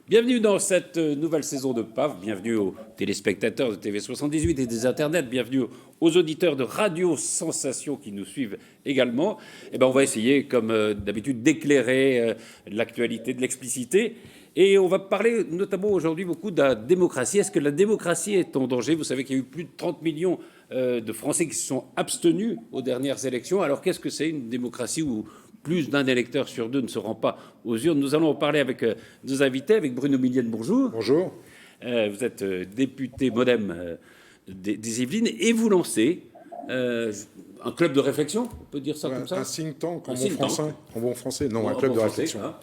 Bienvenue dans cette nouvelle saison de PAF, bienvenue aux téléspectateurs de TV78 et des internets, bienvenue aux auditeurs de Radio Sensation qui nous suivent également. On va essayer, comme d'habitude, d'éclairer l'actualité, de l'expliciter. Et on va parler notamment aujourd'hui beaucoup de la démocratie. Est-ce que la démocratie est en danger? Vous savez qu'il y a eu plus de 30 millions de Français qui se sont abstenus aux dernières élections. Alors qu'est-ce que c'est une démocratie où plus d'un électeur sur deux ne se rend pas aux urnes? Nous allons en parler avec nos invités, avec Bruno Millienne, bonjour. Bonjour. Vous êtes député MoDem des Yvelines et vous lancez un club de réflexion, on peut dire ça comme ça? Un think tank en bon français. Non, un club de réflexion. Hein.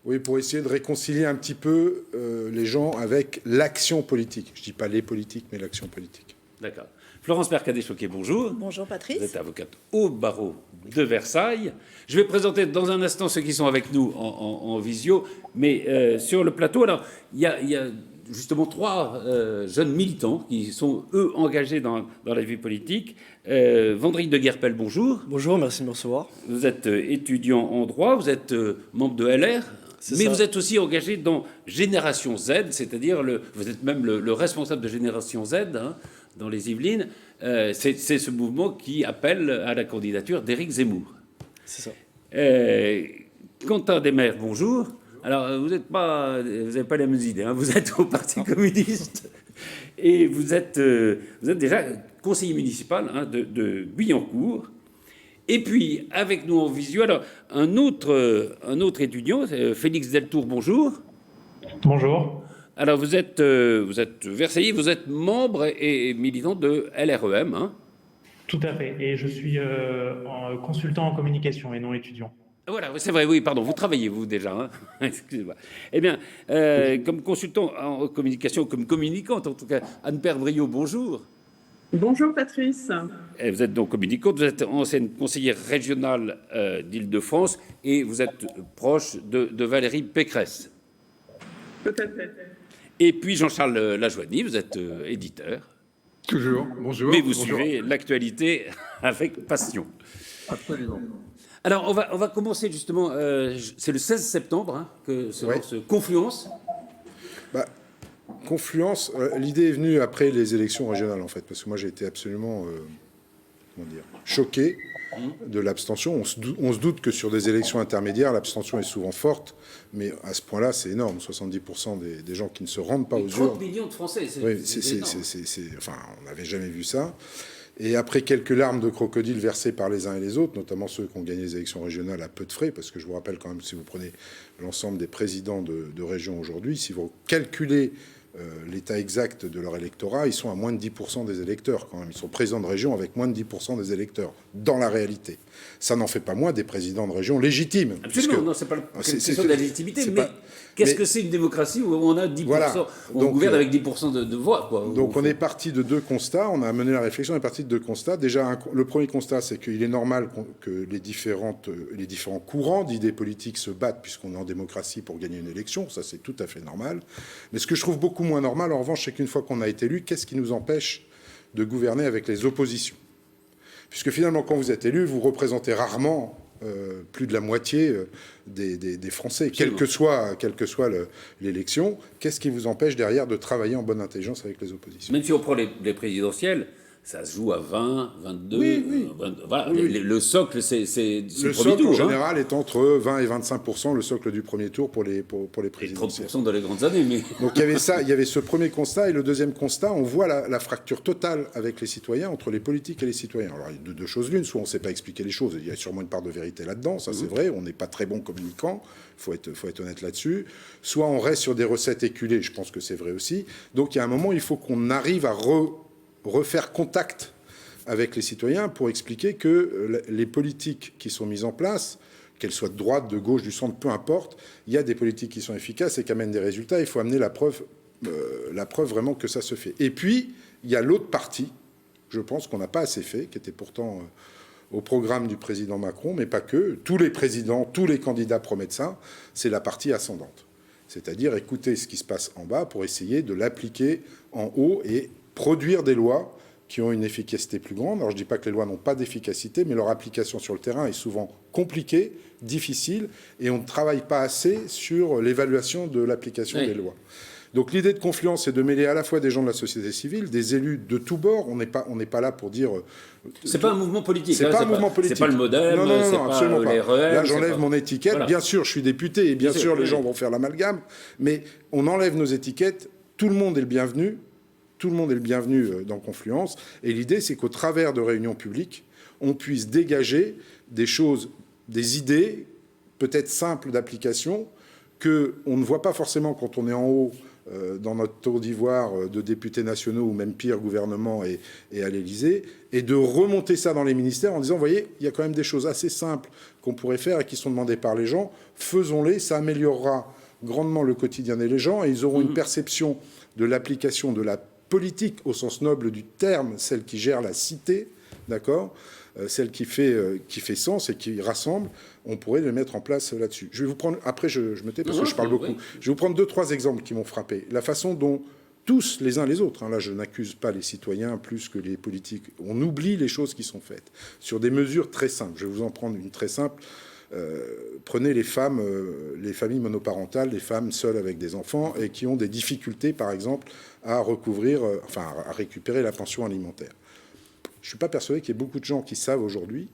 Oui, pour essayer de réconcilier un petit peu les gens avec l'action politique. Je ne dis pas les politiques, mais l'action politique. D'accord. Florence Mercadet-Choquet, bonjour. Bonjour Patrice. Vous êtes avocate au barreau de Versailles. Je vais présenter dans un instant ceux qui sont avec nous en visio, mais sur le plateau, alors il y a justement trois jeunes militants qui sont, eux, engagés dans la vie politique. Vendrick de Guerpel, bonjour. Bonjour, merci de me recevoir. Vous êtes étudiant en droit, vous êtes membre de LR, mais vous êtes aussi engagé dans Génération Z, c'est-à-dire vous êtes même le responsable de Génération Z dans les Yvelines. C'est ce mouvement qui appelle à la candidature d'Éric Zemmour. C'est ça. Quentin Desmaires, bonjour. Alors, vous n'avez pas les mêmes idées. Vous êtes au Parti communiste et vous êtes déjà conseiller municipal de Guyancourt. Et puis, avec nous en visio, alors, un autre étudiant, Félix Deltour, bonjour. Bonjour. Alors, vous êtes Versaillais, vous êtes membre et militant de LREM. Tout à fait. Et je suis consultant en communication et non étudiant. Voilà, c'est vrai, oui, pardon, vous travaillez, vous, déjà. Excusez-moi. Eh bien, comme consultant en communication, comme communicante, en tout cas, Anne-Père Briot, bonjour. Bonjour Patrice. Et vous êtes donc communicante, vous êtes ancienne conseillère régionale d'Île-de-France et vous êtes proche de Valérie Pécresse. Tout à fait. Et puis Jean-Charles Lajoigny, vous êtes éditeur. Toujours, bonjour. Mais vous suivez l'actualité avec passion. Absolument. Alors, on va commencer justement, c'est le 16 septembre que se lance Confluence. Confluence, l'idée est venue après les élections régionales, en fait, parce que moi, j'ai été absolument choqué de l'abstention. On se doute que sur des élections intermédiaires, l'abstention est souvent forte, mais à ce point-là, c'est énorme. 70% des gens qui ne se rendent pas aux urnes. 30 millions de Français, enfin, on n'avait jamais vu ça. Et après quelques larmes de crocodile versées par les uns et les autres, notamment ceux qui ont gagné les élections régionales à peu de frais, parce que je vous rappelle quand même, si vous prenez l'ensemble des présidents de région aujourd'hui, si vous calculez l'état exact de leur électorat, ils sont à moins de 10% des électeurs quand même. Ils sont présidents de région avec moins de 10% des électeurs, dans la réalité. Ça n'en fait pas moins des présidents de région légitimes. Absolument, non, c'est pas la question de la légitimité, mais qu'est-ce que c'est une démocratie où on a 10%, voilà. On gouverne avec 10% de voix, quoi. Donc on est parti de deux constats, on a mené la réflexion, on est parti de deux constats. Déjà, le premier constat, c'est qu'il est normal que les différents courants d'idées politiques se battent, puisqu'on est en démocratie, pour gagner une élection. Ça, c'est tout à fait normal. Mais ce que je trouve beaucoup moins normal, en revanche, c'est qu'une fois qu'on a été élu, qu'est-ce qui nous empêche de gouverner avec les oppositions? Puisque finalement, quand vous êtes élu, vous représentez rarement plus de la moitié des Français, quelle que soit l'élection. Qu'est-ce qui vous empêche derrière de travailler en bonne intelligence avec les oppositions? Même si on prend les présidentielles, ça se joue à 20, 22. Oui. 20, voilà, oui. Le socle, c'est le premier socle, tour. En général, est entre 20 et 25%, le socle du premier tour pour les présidentielles. Et 30% dans les grandes années. Mais... Donc il y avait ce premier constat. Et le deuxième constat, on voit la fracture totale avec les citoyens, entre les politiques et les citoyens. Alors il y a deux choses l'une. Soit on ne sait pas expliquer les choses. Il y a sûrement une part de vérité là-dedans. Ça, c'est vrai. On n'est pas très bon communicant. Il faut être honnête là-dessus. Soit on reste sur des recettes éculées. Je pense que c'est vrai aussi. Donc il y a un moment, il faut qu'on arrive à refaire contact avec les citoyens pour expliquer que les politiques qui sont mises en place, qu'elles soient de droite, de gauche, du centre, peu importe, il y a des politiques qui sont efficaces et qui amènent des résultats. Il faut amener la preuve vraiment que ça se fait. Et puis, il y a l'autre partie, je pense qu'on n'a pas assez fait, qui était pourtant au programme du président Macron, mais pas que. Tous les présidents, tous les candidats promettent ça. C'est la partie ascendante. C'est-à-dire écouter ce qui se passe en bas pour essayer de l'appliquer en haut et produire des lois qui ont une efficacité plus grande. Alors je ne dis pas que les lois n'ont pas d'efficacité, mais leur application sur le terrain est souvent compliquée, difficile, et on ne travaille pas assez sur l'évaluation de l'application des lois. Donc l'idée de Confluence, c'est de mêler à la fois des gens de la société civile, des élus de tous bords. On n'est pas là pour dire... C'est pas un mouvement politique. C'est pas un mouvement politique. C'est pas le modèle, non, c'est pas absolument pas. les REM. Là, j'enlève mon étiquette. Voilà. Bien sûr, je suis député, et bien sûr, les gens vont faire l'amalgame, mais on enlève nos étiquettes. Tout le monde est le bienvenu. Tout le monde est le bienvenu dans Confluence. Et l'idée, c'est qu'au travers de réunions publiques, on puisse dégager des choses, des idées, peut-être simples d'application, qu'on ne voit pas forcément quand on est en haut dans notre tour d'ivoire de députés nationaux ou même pire, gouvernement et à l'Élysée, et de remonter ça dans les ministères en disant, vous voyez, il y a quand même des choses assez simples qu'on pourrait faire et qui sont demandées par les gens, faisons-les, ça améliorera grandement le quotidien des gens et ils auront une perception de l'application de la politique au sens noble du terme, celle qui gère la cité, d'accord, celle qui fait sens et qui rassemble, on pourrait le mettre en place là-dessus. Je vais vous prendre, après je me tais parce que je parle beaucoup, je vais vous prendre 2-3 exemples qui m'ont frappé. La façon dont tous, les uns les autres, là je n'accuse pas les citoyens plus que les politiques, on oublie les choses qui sont faites, sur des mesures très simples. Je vais vous en prendre une très simple. Prenez les femmes, les familles monoparentales, les femmes seules avec des enfants et qui ont des difficultés, par exemple, à à récupérer la pension alimentaire. Je ne suis pas persuadé qu'il y ait beaucoup de gens qui savent aujourd'hui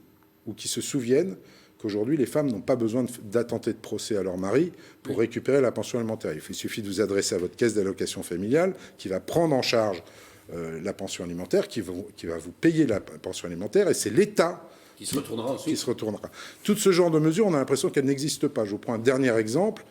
ou qui se souviennent qu'aujourd'hui, les femmes n'ont pas besoin d'attenter de procès à leur mari pour récupérer la pension alimentaire. Il suffit de vous adresser à votre caisse d'allocation familiale qui va prendre en charge la pension alimentaire, qui va vous payer la pension alimentaire, et c'est l'État qui se retournera ensuite. Qui se retournera. Tout ce genre de mesures, on a l'impression qu'elles n'existent pas. Je vous prends un dernier exemple.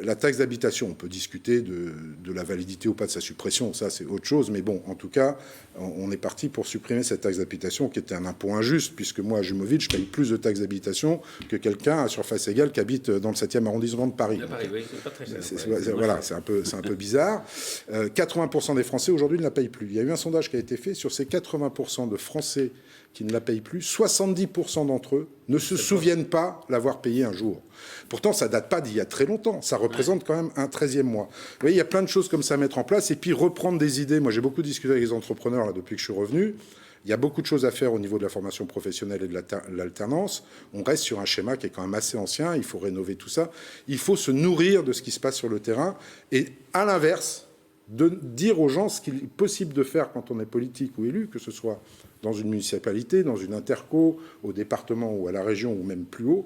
La taxe d'habitation, on peut discuter de la validité ou pas de sa suppression, ça c'est autre chose, mais bon, en tout cas, on est parti pour supprimer cette taxe d'habitation qui était un impôt injuste, puisque moi, à Jumoville, je paye plus de taxes d'habitation que quelqu'un à surface égale qui habite dans le 7e arrondissement de Paris. Paris, oui, c'est pas très cher. Voilà, c'est un peu bizarre. 80% des Français aujourd'hui ne la payent plus. Il y a eu un sondage qui a été fait sur ces 80% de Français qui ne la payent plus, 70% d'entre eux ne se souviennent pas l'avoir payé un jour. Pourtant, ça date pas d'il y a très longtemps. Ça représente quand même un 13e mois. Vous voyez, il y a plein de choses comme ça à mettre en place. Et puis, reprendre des idées. Moi, j'ai beaucoup discuté avec les entrepreneurs là, depuis que je suis revenu. Il y a beaucoup de choses à faire au niveau de la formation professionnelle et de l'alternance. On reste sur un schéma qui est quand même assez ancien. Il faut rénover tout ça. Il faut se nourrir de ce qui se passe sur le terrain. Et à l'inverse, de dire aux gens ce qu'il est possible de faire quand on est politique ou élu, que ce soit dans une municipalité, dans une interco, au département ou à la région ou même plus haut,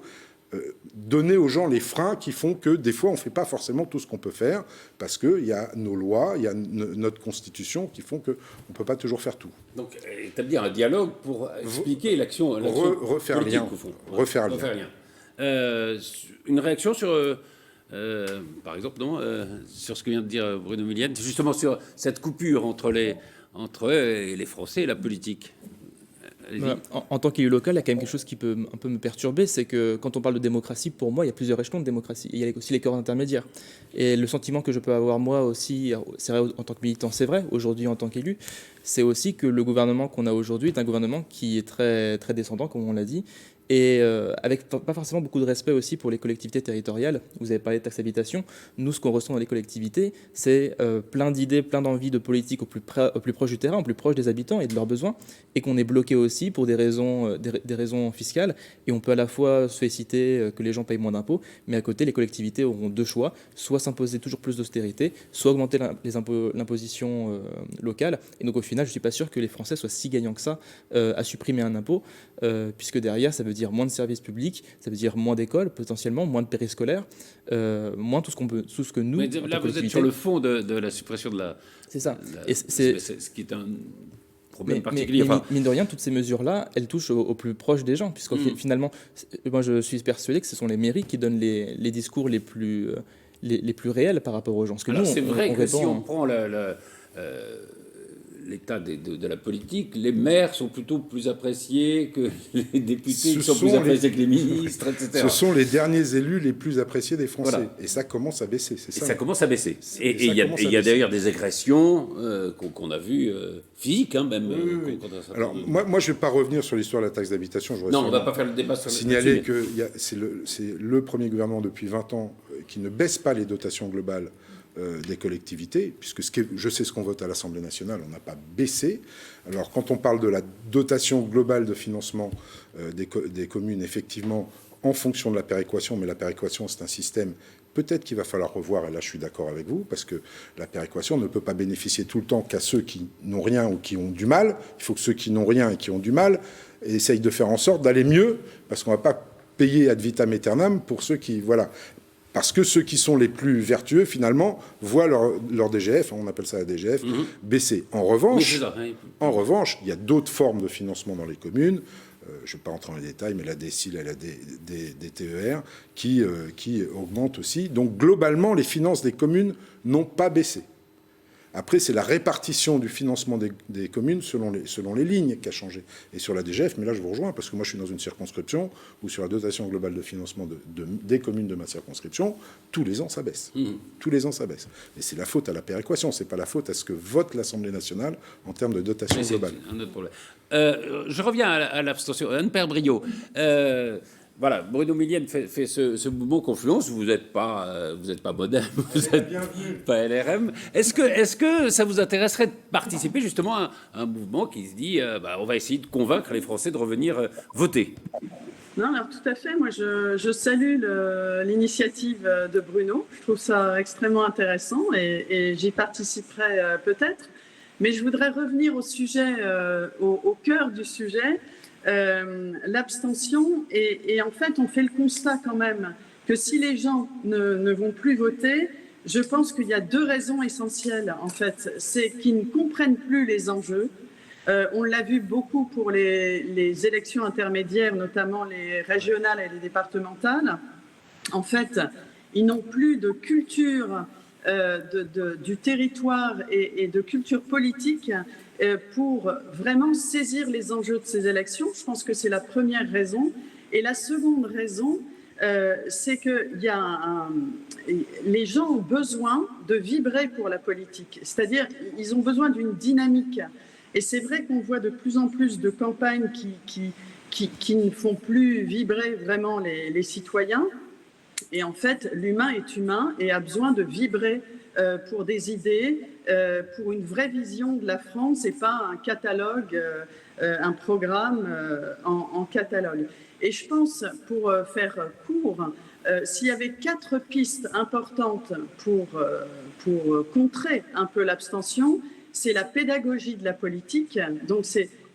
donner aux gens les freins qui font que des fois on ne fait pas forcément tout ce qu'on peut faire parce qu'il y a nos lois, il y a notre constitution qui font qu'on ne peut pas toujours faire tout. Donc établir un dialogue pour expliquer l'action refaire politique, lien, au fond. refaire lien. Une réaction sur... par exemple, sur ce que vient de dire Bruno Millienne, justement sur cette coupure entre eux et les Français et la politique. Voilà. En tant qu'élu local, il y a quand même quelque chose qui peut un peu me perturber, c'est que quand on parle de démocratie, pour moi, il y a plusieurs échelons de démocratie. Et il y a aussi les corps intermédiaires. Et le sentiment que je peux avoir moi aussi, c'est vrai en tant que militant, c'est vrai, aujourd'hui en tant qu'élu, c'est aussi que le gouvernement qu'on a aujourd'hui est un gouvernement qui est très, très descendant, comme on l'a dit, et avec pas forcément beaucoup de respect aussi pour les collectivités territoriales. Vous avez parlé de taxe d'habitation. Nous, ce qu'on ressent dans les collectivités, c'est plein d'idées, plein d'envies de politique au plus proche du terrain, au plus proche des habitants et de leurs besoins, et qu'on est bloqué aussi pour des raisons fiscales. Et on peut à la fois solliciter que les gens payent moins d'impôts, mais à côté, les collectivités auront deux choix, soit s'imposer toujours plus d'austérité, soit augmenter l'imposition locale. Et donc au final, je ne suis pas sûr que les Français soient si gagnants que ça à supprimer un impôt, puisque derrière, ça veut dire moins de services publics, ça veut dire moins d'écoles, potentiellement, moins de périscolaires, moins tout ce que nous... Mais là, vous êtes sur le fond de la suppression de la... C'est ça. Et c'est ce qui est un problème particulier. Mais mine de rien, toutes ces mesures-là, elles touchent au plus proche des gens, puisque finalement, moi je suis persuadé que ce sont les mairies qui donnent les discours les plus réels par rapport aux gens. Parce que alors c'est vrai que si on prend l'état de la politique, les maires sont plutôt plus appréciés que les députés, qui sont plus appréciés que les ministres, etc. Ce sont les derniers élus les plus appréciés des Français. Voilà. Et ça commence à baisser, c'est ça. Et ça commence à baisser. Et il y a d'ailleurs des agressions qu'on a vues, physiques, hein, même. Oui. Alors, moi, je ne vais pas revenir sur l'histoire de la taxe d'habitation. Non, on ne va pas faire le débat sur signaler que c'est le premier gouvernement depuis 20 ans qui ne baisse pas les dotations globales des collectivités, puisque je sais ce qu'on vote à l'Assemblée nationale, on n'a pas baissé. Alors, quand on parle de la dotation globale de financement des communes, effectivement, en fonction de la péréquation, mais la péréquation, c'est un système peut-être qu'il va falloir revoir, et là je suis d'accord avec vous, parce que la péréquation ne peut pas bénéficier tout le temps qu'à ceux qui n'ont rien ou qui ont du mal. Il faut que ceux qui n'ont rien et qui ont du mal essayent de faire en sorte d'aller mieux, parce qu'on ne va pas payer ad vitam aeternam pour ceux qui... Voilà. Parce que ceux qui sont les plus vertueux, finalement, voient leur DGF, on appelle ça la DGF, baisser. En revanche, il y a d'autres formes de financement dans les communes. Je ne vais pas rentrer dans les détails, mais la DSIL et la DTER qui augmentent aussi. Donc, globalement, les finances des communes n'ont pas baissé. Après, c'est la répartition du financement des communes selon les lignes qui a changé. Et sur la DGF, mais là, je vous rejoins, parce que moi, je suis dans une circonscription où sur la dotation globale de financement des communes de ma circonscription, tous les ans, ça baisse. Tous les ans, ça baisse. Et c'est la faute à la péréquation. Ce n'est pas la faute à ce que vote l'Assemblée nationale en termes de dotation globale. C'est un autre problème. Je reviens à l'abstention. Anne-Père Brio. Voilà, Bruno Millienne fait ce mouvement Confluence. Vous n'êtes pas Modem, vous n'êtes pas LRM. Est-ce que ça vous intéresserait de participer justement à un mouvement qui se dit on va essayer de convaincre les Français de revenir voter? Non, alors tout à fait. Moi, je salue l'initiative de Bruno. Je trouve ça extrêmement intéressant et j'y participerai peut-être. Mais je voudrais revenir au sujet, au cœur du sujet. L'abstention, et en fait on fait le constat quand même que si les gens ne vont plus voter, je pense qu'il y a deux raisons essentielles en fait. C'est qu'ils ne comprennent plus les enjeux. On l'a vu beaucoup pour les élections intermédiaires, notamment les régionales et les départementales. En fait, ils n'ont plus de culture du territoire et de culture politique pour vraiment saisir les enjeux de ces élections. Je pense que c'est la première raison. Et la seconde raison, c'est que les gens ont besoin de vibrer pour la politique. C'est-à-dire, ils ont besoin d'une dynamique. Et c'est vrai qu'on voit de plus en plus de campagnes qui ne font plus vibrer vraiment les citoyens. Et en fait, l'humain est humain et a besoin de vibrer pour des idées, pour une vraie vision de la France et pas un catalogue, un programme en catalogue. Et je pense, pour faire court, s'il y avait 4 pistes importantes pour contrer un peu l'abstention, c'est la pédagogie de la politique,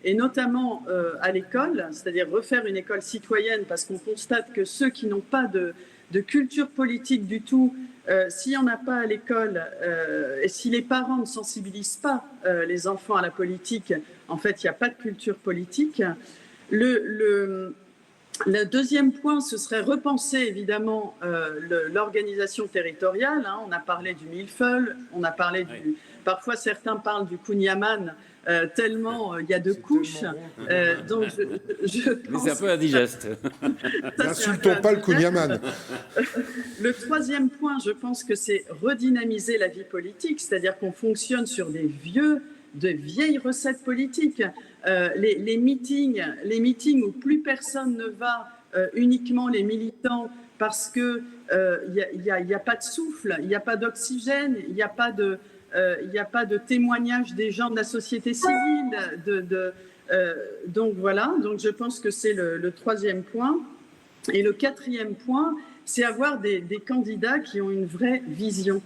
et notamment à l'école, c'est-à-dire refaire une école citoyenne, parce qu'on constate que ceux qui n'ont pas de culture politique du tout, s'il n'y en a pas à l'école, et si les parents ne sensibilisent pas les enfants à la politique, en fait, il n'y a pas de culture politique. Le deuxième point, ce serait repenser évidemment l'organisation territoriale. On a parlé du millefeuille, on a parlé du... Parfois, certains parlent du kouign-amann, tellement il y a de couches. Donc je pense... Mais c'est un peu indigeste. N'insultons pas le kouign-amann. Le troisième point, je pense que c'est redynamiser la vie politique, c'est-à-dire qu'on fonctionne sur de vieilles recettes politiques. Les meetings où plus personne ne va, uniquement les militants, parce que il y a pas de souffle, il n'y a pas d'oxygène, il n'y a pas de témoignage des gens de la société civile. Donc voilà, donc je pense que c'est le troisième point. Et le quatrième point, c'est avoir des candidats qui ont une vraie vision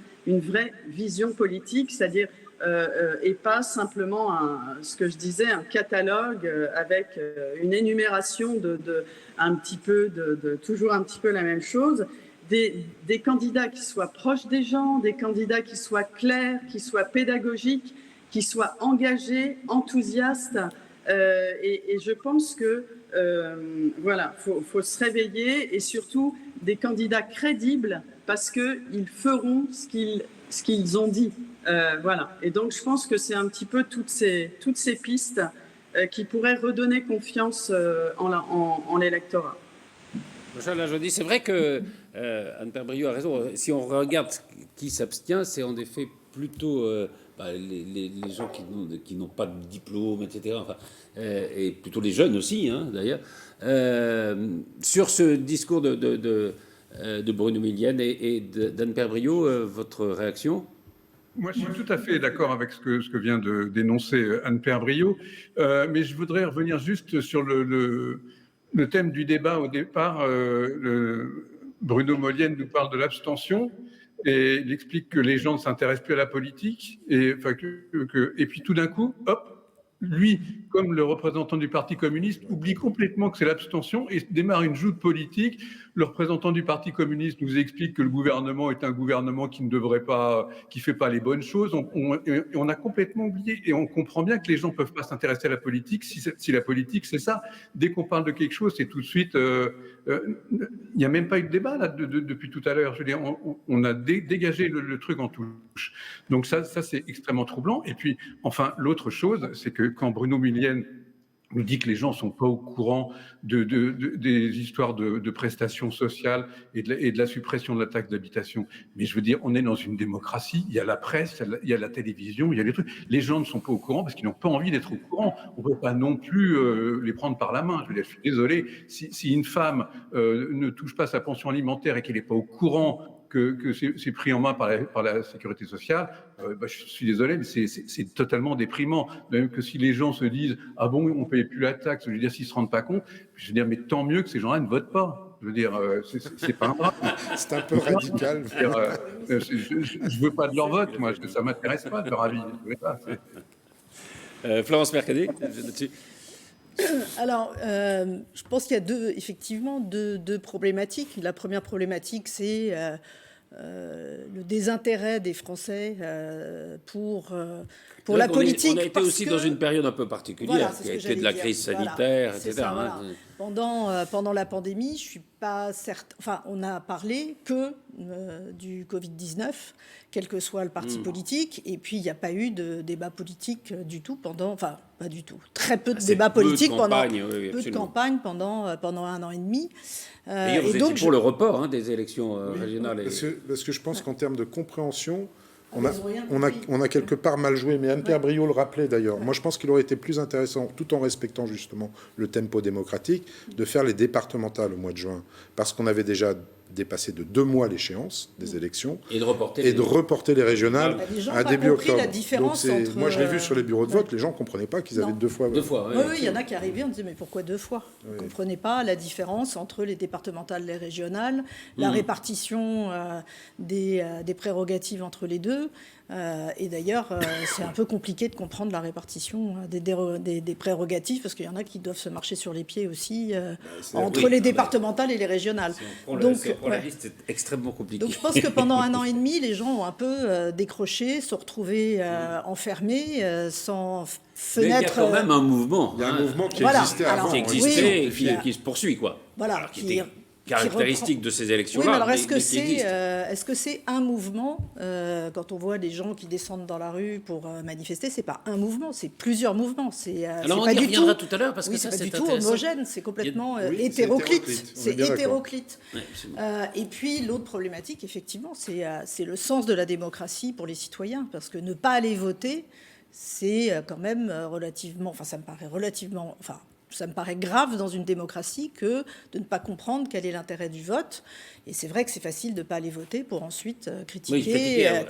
politique, c'est-à-dire et pas simplement ce que je disais, un catalogue avec une énumération toujours un petit peu la même chose. Des candidats qui soient proches des gens, des candidats qui soient clairs, qui soient pédagogiques, qui soient engagés, enthousiastes. Et je pense que voilà, faut se réveiller, et surtout des candidats crédibles, parce qu'ils feront ce qu'ils ont dit. Voilà. Et donc je pense que c'est un petit peu toutes ces pistes qui pourraient redonner confiance en l'électorat. Là, je dis, c'est vrai que Anne-Père Brio a raison. Si on regarde qui s'abstient, c'est en effet plutôt les gens qui n'ont pas de diplôme, etc. Enfin, et plutôt les jeunes aussi, hein, d'ailleurs. Sur ce discours de Bruno Millienne et d'Anne-Père Brio. Votre réaction ? Moi, je suis tout à fait d'accord avec ce que vient de dénoncer Anne-Père Brio, mais je voudrais revenir juste sur le thème du débat au départ. Bruno Millienne nous parle de l'abstention et il explique que les gens ne s'intéressent plus à la politique et puis tout d'un coup, hop, lui, comme le représentant du Parti communiste, oublie complètement que c'est l'abstention et démarre une joute politique. Le représentant du Parti communiste nous explique que le gouvernement est un gouvernement qui ne devrait pas, qui fait pas les bonnes choses. On a complètement oublié et on comprend bien que les gens peuvent pas s'intéresser à la politique si la politique c'est ça. Dès qu'on parle de quelque chose, c'est tout de suite. Il n'y a même pas eu de débat là depuis tout à l'heure. Je veux dire, on a dégagé le truc en touche. Donc ça c'est extrêmement troublant. Et puis enfin l'autre chose, c'est que quand Bruno Millienne nous dit que les gens ne sont pas au courant des histoires de prestations sociales et de la suppression de la taxe d'habitation. Mais je veux dire, on est dans une démocratie, il y a la presse, il y a la télévision, il y a les trucs. Les gens ne sont pas au courant parce qu'ils n'ont pas envie d'être au courant. On ne peut pas non plus les prendre par la main. Je veux dire, je suis désolé, si une femme ne touche pas sa pension alimentaire et qu'elle n'est pas au courant que c'est pris en main par la sécurité sociale, je suis désolé, mais c'est totalement déprimant. Même que si les gens se disent « Ah bon, on ne paye plus la taxe », je veux dire, s'ils ne se rendent pas compte, je veux dire, mais tant mieux que ces gens-là ne votent pas. Je veux dire, c'est pas un drame. C'est un peu radical. Je ne veux pas de leur vote, moi, ça ne m'intéresse pas de leur avis. Florence Mercadet, là-dessus. Alors, je pense qu'il y a effectivement deux problématiques. La première problématique, c'est le désintérêt des Français pour la politique. On a été aussi dans une période un peu particulière, qui a été de la crise sanitaire, etc. Ça, voilà. Pendant la pandémie, je suis pas certaine. Enfin, on n'a parlé que du Covid-19, quel que soit le parti politique, et puis il n'y a pas eu de débat politique du tout pendant. Enfin, pas du tout. Très peu de débats politiques pendant de campagne pendant 1 an et demi. D'ailleurs, vous étiez pour le report des élections régionales. Parce que je pense qu'en termes de compréhension, on a quelque part mal joué, mais Anne-Père Brio le rappelait d'ailleurs. Moi, je pense qu'il aurait été plus intéressant, tout en respectant justement le tempo démocratique, de faire les départementales au mois de juin, parce qu'on avait déjà dépassé de 2 mois l'échéance des élections et de reporter les régionales à début octobre. La différence entre, moi, je l'ai vu sur les bureaux de vote, les gens ne comprenaient pas qu'ils avaient 2 fois. Oui, il y en a qui arrivaient, on disait mais pourquoi 2 fois ? On ne comprenait pas la différence entre les départementales et les régionales, la répartition des prérogatives entre les deux. Et d'ailleurs, c'est un peu compliqué de comprendre la répartition des prérogatives, parce qu'il y en a qui doivent se marcher sur les pieds aussi entre les départementales et les régionales. Pour la liste, c'est extrêmement compliqué. Donc je pense que pendant 1 an et demi, les gens ont un peu décroché, se retrouvé enfermés, sans fenêtre. Mais il y a quand même un mouvement. Il y a un mouvement qui existait avant. Qui existait et qui se poursuit, quoi. Voilà. Alors, qui était caractéristique de ces élections-là. Oui, mais alors est-ce que c'est un mouvement quand on voit les gens qui descendent dans la rue pour manifester, c'est pas un mouvement, c'est plusieurs mouvements. Alors on y reviendra tout à l'heure parce que ça c'est pas c'est du tout homogène, c'est complètement hétéroclite. C'est hétéroclite. Et puis l'autre problématique, effectivement, c'est le sens de la démocratie pour les citoyens, parce que ne pas aller voter, c'est quand même relativement, ça me paraît grave dans une démocratie que de ne pas comprendre quel est l'intérêt du vote. Et c'est vrai que c'est facile de ne pas aller voter pour ensuite critiquer. Il y a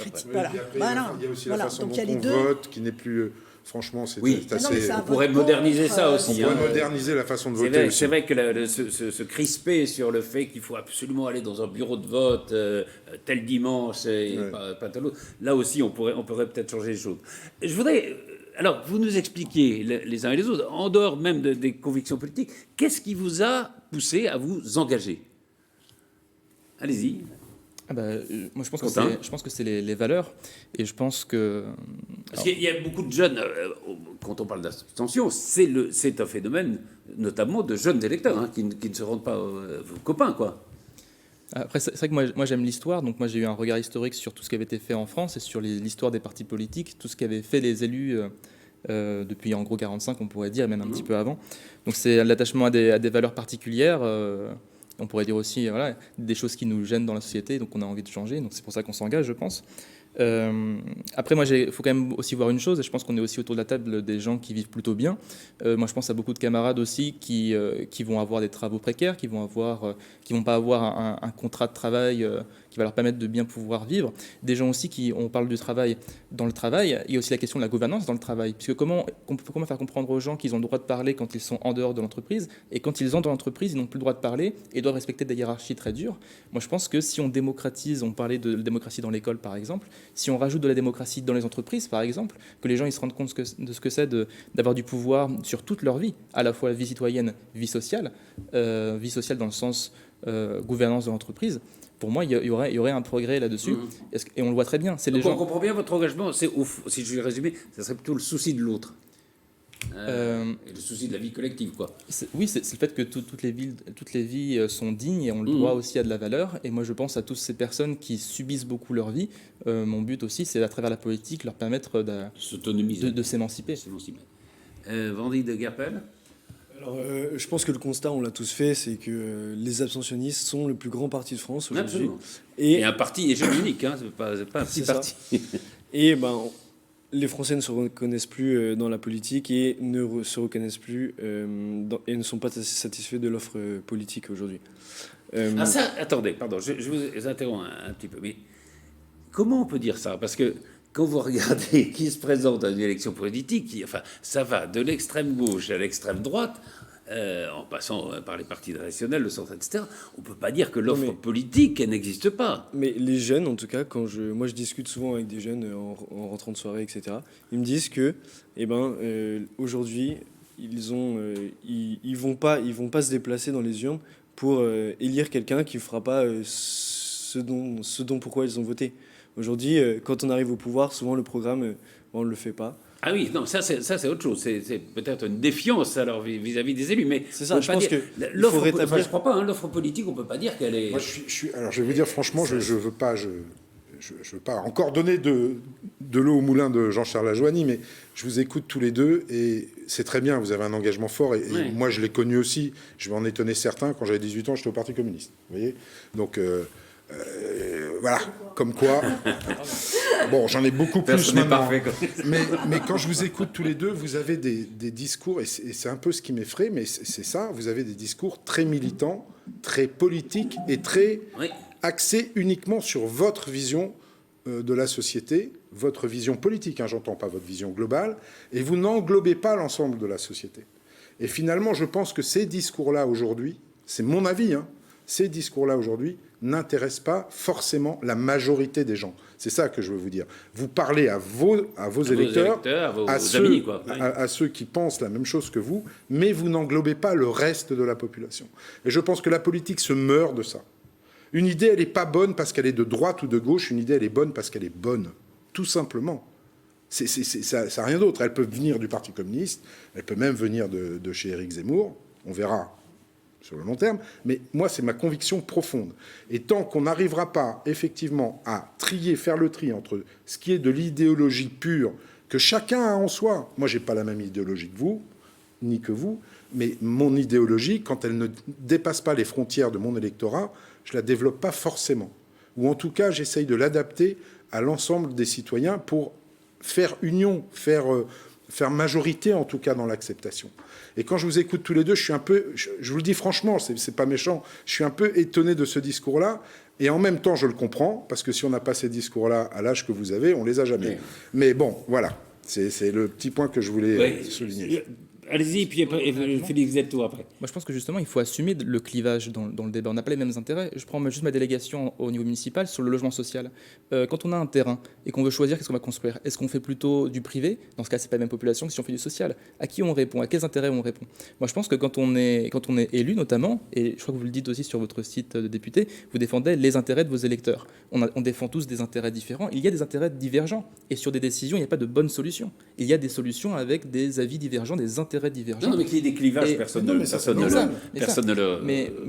aussi la façon dont on vote qui n'est plus... Franchement, c'est assez... On pourrait moderniser ça aussi. On pourrait moderniser la façon de voter aussi. C'est vrai que se crisper sur le fait qu'il faut absolument aller dans un bureau de vote tel dimanche et pas tel autre, là aussi on pourrait peut-être changer les choses. Je voudrais... Alors, vous nous expliquiez les uns et les autres, en dehors même des convictions politiques, qu'est-ce qui vous a poussé à vous engager ? Allez-y. Moi, je pense que c'est les valeurs. Et je pense que... Parce qu'il y a beaucoup de jeunes, quand on parle d'abstention, c'est un phénomène notamment de jeunes électeurs qui ne se rendent pas copains, quoi. Après, c'est vrai que moi j'aime l'histoire, donc moi j'ai eu un regard historique sur tout ce qui avait été fait en France et sur l'histoire des partis politiques, tout ce qu'avaient fait les élus depuis en gros 45, on pourrait dire, même un petit peu avant. Donc c'est l'attachement à des valeurs particulières, on pourrait dire aussi des choses qui nous gênent dans la société, donc on a envie de changer, donc c'est pour ça qu'on s'engage, je pense. Après, moi, il faut quand même aussi voir une chose, et je pense qu'on est aussi autour de la table des gens qui vivent plutôt bien. Moi, je pense à beaucoup de camarades aussi qui vont avoir des travaux précaires, qui vont pas avoir un contrat de travail qui va leur permettre de bien pouvoir vivre. Des gens aussi on parle du travail dans le travail, il y a aussi la question de la gouvernance dans le travail, puisque comment faire comprendre aux gens qu'ils ont le droit de parler quand ils sont en dehors de l'entreprise, et quand ils entrent dans l'entreprise, ils n'ont plus le droit de parler et doivent respecter des hiérarchies très dures. Moi, je pense que si on démocratise, on parlait de démocratie dans l'école, par exemple, si on rajoute de la démocratie dans les entreprises, par exemple, que les gens ils se rendent compte de ce que c'est d'avoir du pouvoir sur toute leur vie, à la fois vie citoyenne, vie sociale dans le sens gouvernance de l'entreprise, pour moi, il y aurait un progrès là-dessus. Et on le voit très bien. Donc, on comprend bien votre engagement. Si je vais résumer, ça serait plutôt le souci de l'autre. Et le souci de la vie collective, quoi. Oui, c'est le fait que toutes les vies sont dignes et ont le droit aussi à de la valeur. Et moi, je pense à toutes ces personnes qui subissent beaucoup leur vie. Mon but aussi, c'est à travers la politique leur permettre de s'émanciper. Vandy de Guerpel. Alors, je pense que le constat, on l'a tous fait, c'est que les abstentionnistes sont le plus grand parti de France aujourd'hui. Absolument. Et un parti hégémonique, hein, c'est pas un petit parti. Et les Français ne se reconnaissent plus dans la politique et ne se reconnaissent plus et ne sont pas satisfaits de l'offre politique aujourd'hui. Attendez, pardon, je vous interromps un petit peu, mais comment on peut dire ça? Parce que quand vous regardez qui se présente à une élection politique, ça va de l'extrême gauche à l'extrême droite, en passant par les partis traditionnels, le centre, etc. On ne peut pas dire que l'offre politique, elle n'existe pas. Mais les jeunes, en tout cas, moi je discute souvent avec des jeunes en rentrant de soirée, etc., ils me disent que aujourd'hui, ils vont pas se déplacer dans les urnes pour élire quelqu'un qui ne fera pas ce dont pourquoi ils ont voté. Aujourd'hui, quand on arrive au pouvoir, souvent le programme, on ne le fait pas. Ah oui, non, ça c'est autre chose. C'est peut-être une défiance alors vis-à-vis des élus, mais c'est ça. Je pense que l'offre, je crois pas. Hein, l'offre politique, on peut pas dire qu'elle est. Moi, alors, je vais vous dire franchement, je veux pas encore donner de l'eau au moulin de Jean-Charles Lajoigny, mais je vous écoute tous les deux et c'est très bien. Vous avez un engagement fort et moi, je l'ai connu aussi. Je m'en étonnais certains quand j'avais 18 ans, j'étais au Parti communiste. Vous voyez, donc. Voilà, comme quoi. Bon, j'en ai beaucoup plus maintenant. Mais quand je vous écoute tous les deux, vous avez des discours, et c'est un peu ce qui m'effraie, mais c'est ça, vous avez des discours très militants, très politiques et très axés uniquement sur votre vision de la société, votre vision politique, hein, j'entends pas votre vision globale, et vous n'englobez pas l'ensemble de la société. Et finalement, je pense que ces discours-là aujourd'hui, c'est mon avis, hein, ces discours-là aujourd'hui n'intéressent pas forcément la majorité des gens. C'est ça que je veux vous dire. Vous parlez à vos électeurs, à ceux qui pensent la même chose que vous, mais vous n'englobez pas le reste de la population. Et je pense que la politique se meurt de ça. Une idée, elle n'est pas bonne parce qu'elle est de droite ou de gauche. Une idée, elle est bonne parce qu'elle est bonne. Tout simplement. Ça n'a rien d'autre. Elle peut venir du Parti communiste, elle peut même venir de chez Éric Zemmour. On verra sur le long terme, mais moi, c'est ma conviction profonde. Et tant qu'on n'arrivera pas, effectivement, à faire le tri entre ce qui est de l'idéologie pure, que chacun a en soi. Moi, je n'ai pas la même idéologie que vous, ni que vous, mais mon idéologie, quand elle ne dépasse pas les frontières de mon électorat, je ne la développe pas forcément. Ou en tout cas, j'essaye de l'adapter à l'ensemble des citoyens pour faire union, faire majorité, en tout cas, dans l'acceptation. Et quand je vous écoute tous les deux, je suis un peu, je vous le dis franchement, c'est pas méchant, je suis un peu étonné de ce discours-là, et en même temps, je le comprends, parce que si on n'a pas ces discours-là à l'âge que vous avez, on les a jamais. Oui. Mais bon, voilà, c'est le petit point que je voulais souligner. Allez-y, puis Félix Zetto après. Moi, je pense que justement, il faut assumer le clivage dans le débat. On n'a pas les mêmes intérêts. Je prends juste ma délégation au niveau municipal sur le logement social. Quand on a un terrain et qu'on veut choisir qu'est-ce qu'on va construire, est-ce qu'on fait plutôt du privé? Dans ce cas, c'est pas la même population que si on fait du social. À qui on répond? À quels intérêts on répond? Moi, je pense que quand on est élu, notamment, et je crois que vous le dites aussi sur votre site de député, vous défendez les intérêts de vos électeurs. On défend tous des intérêts différents. Il y a des intérêts divergents. Et sur des décisions, il n'y a pas de bonne solution. Il y a des solutions avec des avis divergents, des intérêts d'intérêts divergents. Non, mais qu'il y ait des clivages, personne ne le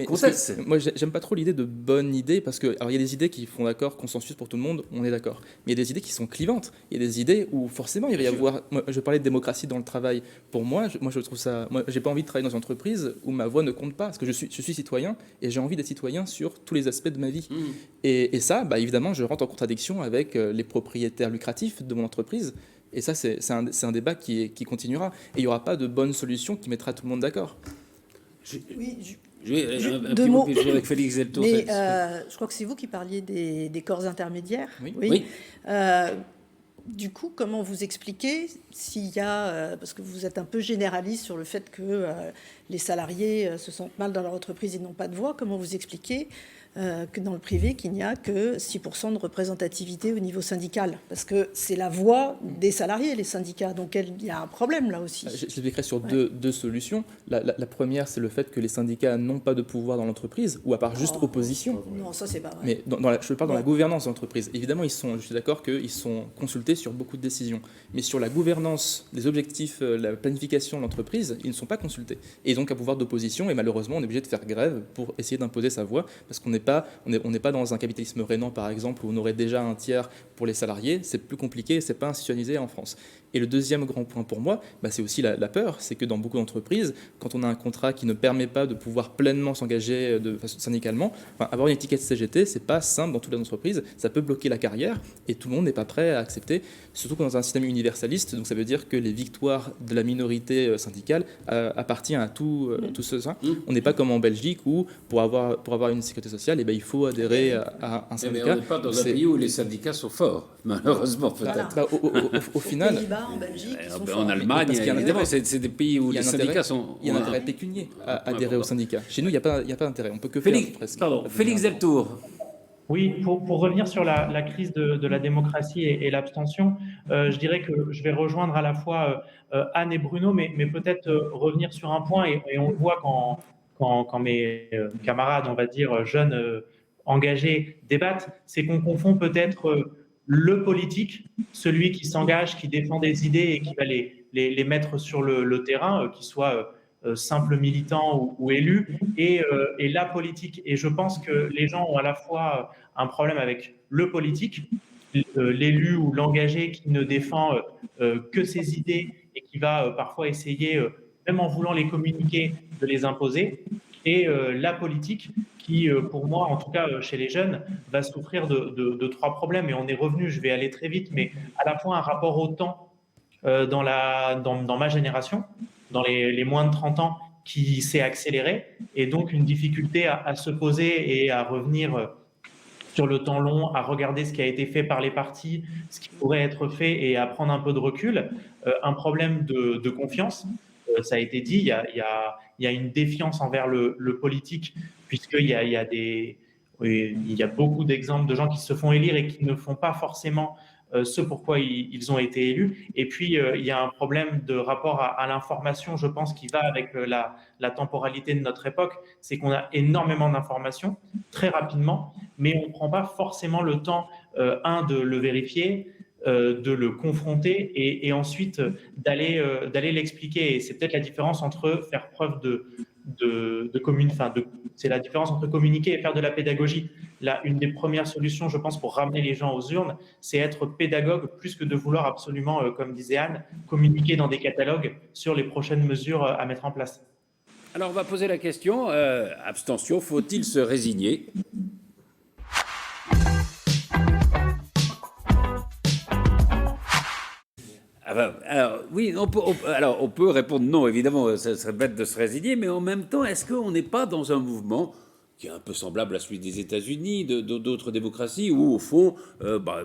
conteste. Moi, j'aime pas trop l'idée de bonne idée, parce que alors il y a des idées qui font d'accord, consensus pour tout le monde, on est d'accord. Mais il y a des idées qui sont clivantes. Il y a des idées où forcément il va y avoir. Moi, je parlais de démocratie dans le travail. Pour moi, je trouve ça. Moi, j'ai pas envie de travailler dans une entreprise où ma voix ne compte pas, parce que je suis citoyen et j'ai envie d'être citoyen sur tous les aspects de ma vie. Et ça, évidemment, je rentre en contradiction avec les propriétaires lucratifs de mon entreprise. Et ça, c'est un débat qui continuera. Et il n'y aura pas de bonne solution qui mettra tout le monde d'accord. Deux mots. Avec Félix Zeltour. Mais je crois que c'est vous qui parliez des corps intermédiaires. Oui. Du coup, comment vous expliquez s'il y a... parce que vous êtes un peu généraliste sur le fait que les salariés se sentent mal dans leur entreprise et n'ont pas de voix. Comment vous expliquez que dans le privé, qu'il n'y a que 6% de représentativité au niveau syndical? Parce que c'est la voix des salariés, les syndicats. Donc il y a un problème là aussi. Je l'expliquerai sur deux solutions. La première, c'est le fait que les syndicats n'ont pas de pouvoir dans l'entreprise, ou à part juste opposition. Non, ça c'est pas vrai. Mais je parle dans la gouvernance de l'entreprise. Évidemment, je suis d'accord qu'ils sont consultés sur beaucoup de décisions. Mais sur la gouvernance, les objectifs, la planification de l'entreprise, ils ne sont pas consultés. Et donc, un pouvoir d'opposition, et malheureusement, on est obligé de faire grève pour essayer d'imposer sa voix, parce qu'on n'est pas dans un capitalisme rénan, par exemple, où on aurait déjà un tiers pour les salariés. C'est plus compliqué, c'est pas institutionnalisé en France. Et le deuxième grand point pour moi, c'est aussi la peur. C'est que dans beaucoup d'entreprises, quand on a un contrat qui ne permet pas de pouvoir pleinement s'engager syndicalement, avoir une étiquette CGT, c'est pas simple dans toutes les entreprises. Ça peut bloquer la carrière et tout le monde n'est pas prêt à accepter. Surtout que dans un système universaliste, donc ça veut dire que les victoires de la minorité syndicale appartiennent à tous ceux. On n'est pas comme en Belgique où pour avoir une sécurité sociale, il faut adhérer à un syndicat. Mais on n'est pas dans un pays où les syndicats sont forts, malheureusement peut-être. Voilà. Au final, aux Pays-Bas, en Belgique, ils sont en forts. Allemagne, évidemment, c'est des pays où les syndicats sont... Il y a un intérêt pécunier à adhérer aux syndicats. Chez nous, il n'y a pas d'intérêt. On peut que faire presque. Félix Zeltour. Oui, pour revenir sur la crise de la démocratie et l'abstention, je dirais que je vais rejoindre à la fois Anne et Bruno, mais peut-être revenir sur un point, et on le voit quand mes camarades, on va dire, jeunes engagés débattent, c'est qu'on confond peut-être le politique, celui qui s'engage, qui défend des idées et qui va les mettre sur le terrain, qu'il soit simple militant ou élu, et la politique. Et je pense que les gens ont à la fois un problème avec le politique, l'élu ou l'engagé qui ne défend que ses idées et qui va parfois essayer, même en voulant les communiquer, de les imposer, et la politique qui, pour moi, en tout cas chez les jeunes, va souffrir de trois problèmes. Et on est revenu, je vais aller très vite, mais à la fois un rapport au temps dans ma génération, dans les moins de 30 ans, qui s'est accéléré, et donc une difficulté à se poser et à revenir sur le temps long, à regarder ce qui a été fait par les partis, ce qui pourrait être fait, et à prendre un peu de recul. Un problème de confiance, ça a été dit, il y a une défiance envers le politique, puisqu'il y a beaucoup d'exemples de gens qui se font élire et qui ne font pas forcément ce pourquoi ils ont été élus. Et puis, il y a un problème de rapport à l'information, je pense, qui va avec la temporalité de notre époque. C'est qu'on a énormément d'informations, très rapidement, mais on ne prend pas forcément le temps, de le vérifier, de le confronter et ensuite d'aller l'expliquer. Et c'est peut-être la différence entre faire preuve c'est la différence entre communiquer et faire de la pédagogie. Là, une des premières solutions, je pense, pour ramener les gens aux urnes, c'est être pédagogue plus que de vouloir absolument, comme disait Anne, communiquer dans des catalogues sur les prochaines mesures à mettre en place. Alors, on va poser la question, abstention, faut-il se résigner ? Alors, oui, on peut répondre non, évidemment, ça serait bête de se résigner, mais en même temps, est-ce qu'on n'est pas dans un mouvement qui est un peu semblable à celui des États-Unis, d'autres démocraties, où, au fond,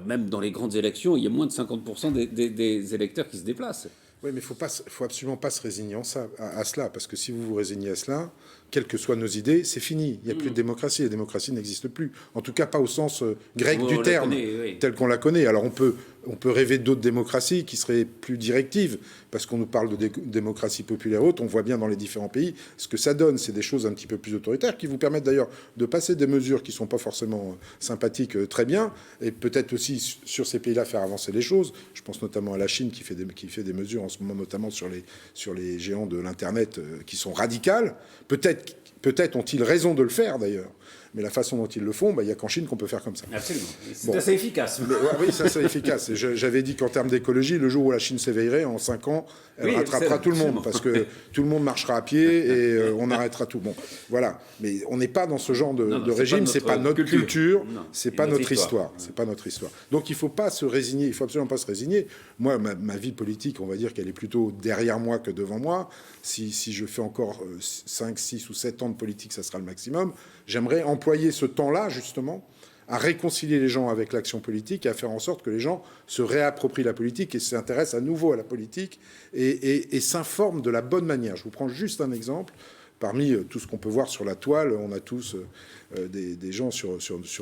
même dans les grandes élections, il y a moins de 50% des électeurs qui se déplacent. Oui, mais il faut absolument pas se résigner à cela, parce que si vous vous résignez à cela, quelles que soient nos idées, c'est fini. Il n'y a plus de démocratie. La démocratie n'existe plus. En tout cas, pas au sens grec du terme, tel qu'on la connaît. Alors, on peut On peut rêver d'autres démocraties qui seraient plus directives, parce qu'on nous parle de démocratie populaire haute. On voit bien dans les différents pays ce que ça donne. C'est des choses un petit peu plus autoritaires qui vous permettent d'ailleurs de passer des mesures qui ne sont pas forcément sympathiques très bien, et peut-être aussi sur ces pays-là faire avancer les choses. Je pense notamment à la Chine qui fait des mesures en ce moment, notamment sur les géants de l'Internet qui sont radicales. Peut-être ont-ils raison de le faire d'ailleurs. Mais la façon dont ils le font, il n'y a qu'en Chine qu'on peut faire comme ça. Absolument. C'est assez efficace. Oui, ça c'est efficace. J'avais dit qu'en termes d'écologie, le jour où la Chine s'éveillerait, en 5 ans, elle rattrapera tout le monde, parce que tout le monde marchera à pied et on arrêtera tout. Bon, voilà. Mais on n'est pas dans ce genre de régime. C'est pas notre culture, c'est pas notre histoire. C'est pas notre histoire. Donc il faut pas se résigner. Il faut absolument pas se résigner. Moi, ma vie politique, on va dire qu'elle est plutôt derrière moi que devant moi. Si je fais encore 5, 6 ou 7 ans de politique, ça sera le maximum. J'aimerais employer ce temps-là, justement, à réconcilier les gens avec l'action politique et à faire en sorte que les gens se réapproprient la politique et s'intéressent à nouveau à la politique et s'informent de la bonne manière. Je vous prends juste un exemple. Parmi tout ce qu'on peut voir sur la toile, on a tous des gens sur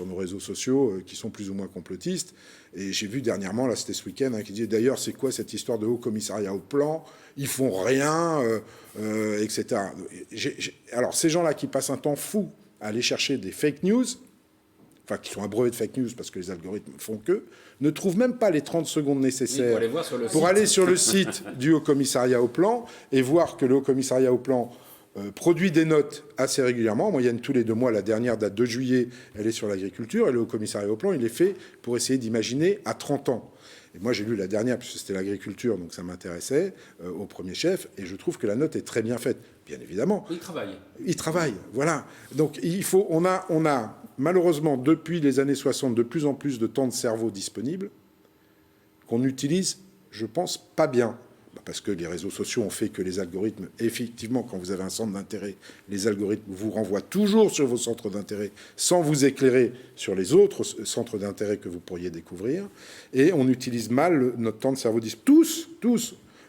nos réseaux sociaux qui sont plus ou moins complotistes. Et j'ai vu dernièrement, là c'était ce week-end, qui disait d'ailleurs c'est quoi cette histoire de haut commissariat au plan, ils font rien, etc. Alors ces gens-là qui passent un temps fou à aller chercher des fake news, enfin qui sont abreuvés de fake news parce que les algorithmes font que, ne trouvent même pas les 30 secondes nécessaires pour aller sur le site du Haut Commissariat au Plan et voir que le Haut Commissariat au Plan produit des notes assez régulièrement, en moyenne tous les 2 mois. La dernière date de juillet, elle est sur l'agriculture, et le Haut Commissariat au Plan, il est fait pour essayer d'imaginer à 30 ans. Et moi, j'ai lu la dernière, puisque c'était l'agriculture, donc ça m'intéressait, au premier chef, et je trouve que la note est très bien faite, bien évidemment. Il travaille, voilà. Donc, on a malheureusement, depuis les années 60, de plus en plus de temps de cerveau disponible, qu'on utilise, je pense, pas bien. Parce que les réseaux sociaux ont fait que les algorithmes, effectivement, quand vous avez un centre d'intérêt, les algorithmes vous renvoient toujours sur vos centres d'intérêt sans vous éclairer sur les autres centres d'intérêt que vous pourriez découvrir. Et on utilise mal notre temps de cerveau. Tous.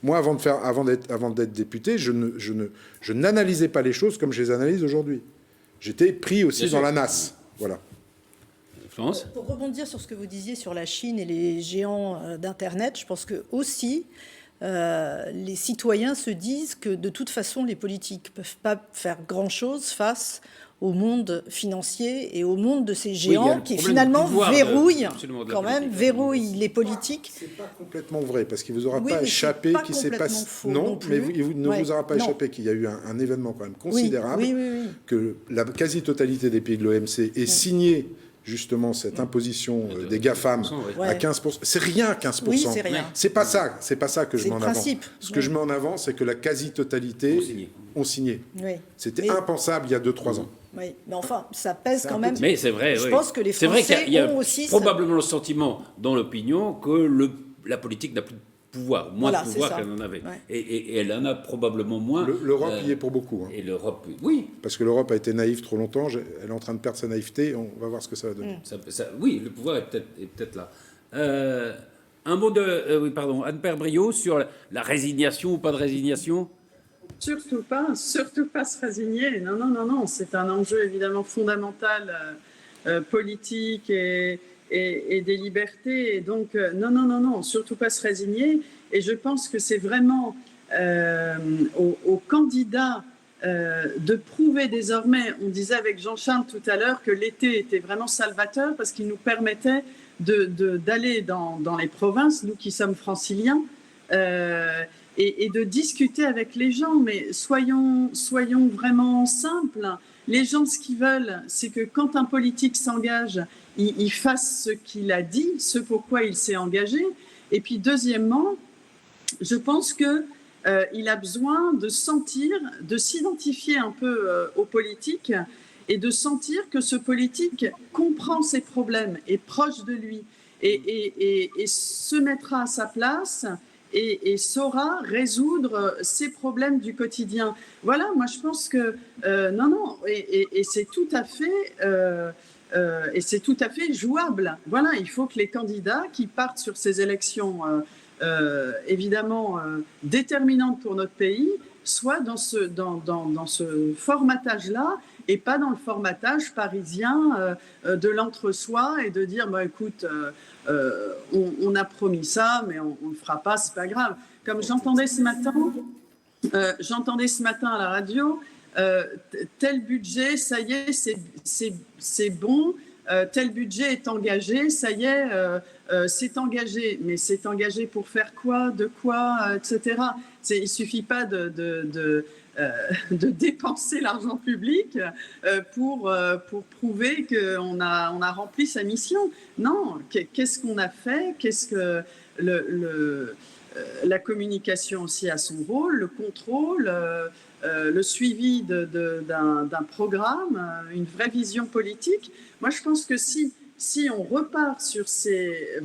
Moi, avant d'être député, je n'analysais pas les choses comme je les analyse aujourd'hui. J'étais pris aussi dans la nasse. Voilà. France ? Pour rebondir sur ce que vous disiez sur la Chine et les géants d'Internet, je pense que aussi... les citoyens se disent que de toute façon les politiques ne peuvent pas faire grand-chose face au monde financier et au monde de ces géants qui finalement verrouillent les politiques. C'est pas complètement vrai parce qu'il vous aura pas échappé qu'il s'est passé. Non, mais il ne vous aura pas échappé qu'il y a eu un événement quand même considérable, que la quasi-totalité des pays de l'OMC est signée. Justement, cette imposition des GAFAM à 15%. C'est rien, 15%. Oui, c'est rien. C'est pas ça que je mets en avant. Ce que je mets en avant, c'est que la quasi-totalité ont signé. Oui. C'était impensable il y a 2-3 ans. Oui, mais enfin, ça pèse quand même. Mais c'est vrai, je pense que les Français ont aussi... probablement le sentiment dans l'opinion que la politique n'a plus de pouvoir, moins de pouvoir qu'elle en avait. Ouais. Et elle en a probablement moins. L'Europe y est pour beaucoup. Et l'Europe, oui. Parce que l'Europe a été naïve trop longtemps, elle est en train de perdre sa naïveté, on va voir ce que ça va donner. Oui, le pouvoir est peut-être là. Un mot de Anne-Père Brio sur la résignation ou pas de résignation ? Surtout pas se résigner. Non, c'est un enjeu évidemment fondamental, politique et des libertés. Et donc, non, surtout pas se résigner. Et je pense que c'est vraiment aux candidats de prouver désormais, on disait avec Jean-Charles tout à l'heure que l'été était vraiment salvateur parce qu'il nous permettait d'aller dans les provinces, nous qui sommes franciliens, et de discuter avec les gens. Mais soyons vraiment simples. Les gens, ce qu'ils veulent, c'est que quand un politique s'engage, il fasse ce qu'il a dit, ce pourquoi il s'est engagé. Et puis, deuxièmement, je pense qu'il a besoin de sentir, de s'identifier un peu au politique et de sentir que ce politique comprend ses problèmes, est proche de lui et se mettra à sa place et saura résoudre ses problèmes du quotidien. Voilà, moi je pense que et c'est tout à fait... et c'est tout à fait jouable. Voilà, il faut que les candidats qui partent sur ces élections évidemment déterminantes pour notre pays soit dans ce formatage-là et pas dans le formatage parisien de l'entre-soi et de dire bah, écoute, on a promis ça, mais on ne le fera pas, c'est pas grave. Comme j'entendais ce matin à la radio, tel budget, ça y est, c'est bon. Tel budget est engagé, ça y est, c'est engagé. Mais c'est engagé pour faire quoi, de quoi, etc. Il ne suffit pas de dépenser l'argent public pour prouver qu'on a rempli sa mission. Non, qu'est-ce qu'on a fait? Qu'est-ce que la communication aussi a son rôle, le contrôle, le suivi d'un programme, une vraie vision politique. Moi, je pense que si on repart sur ces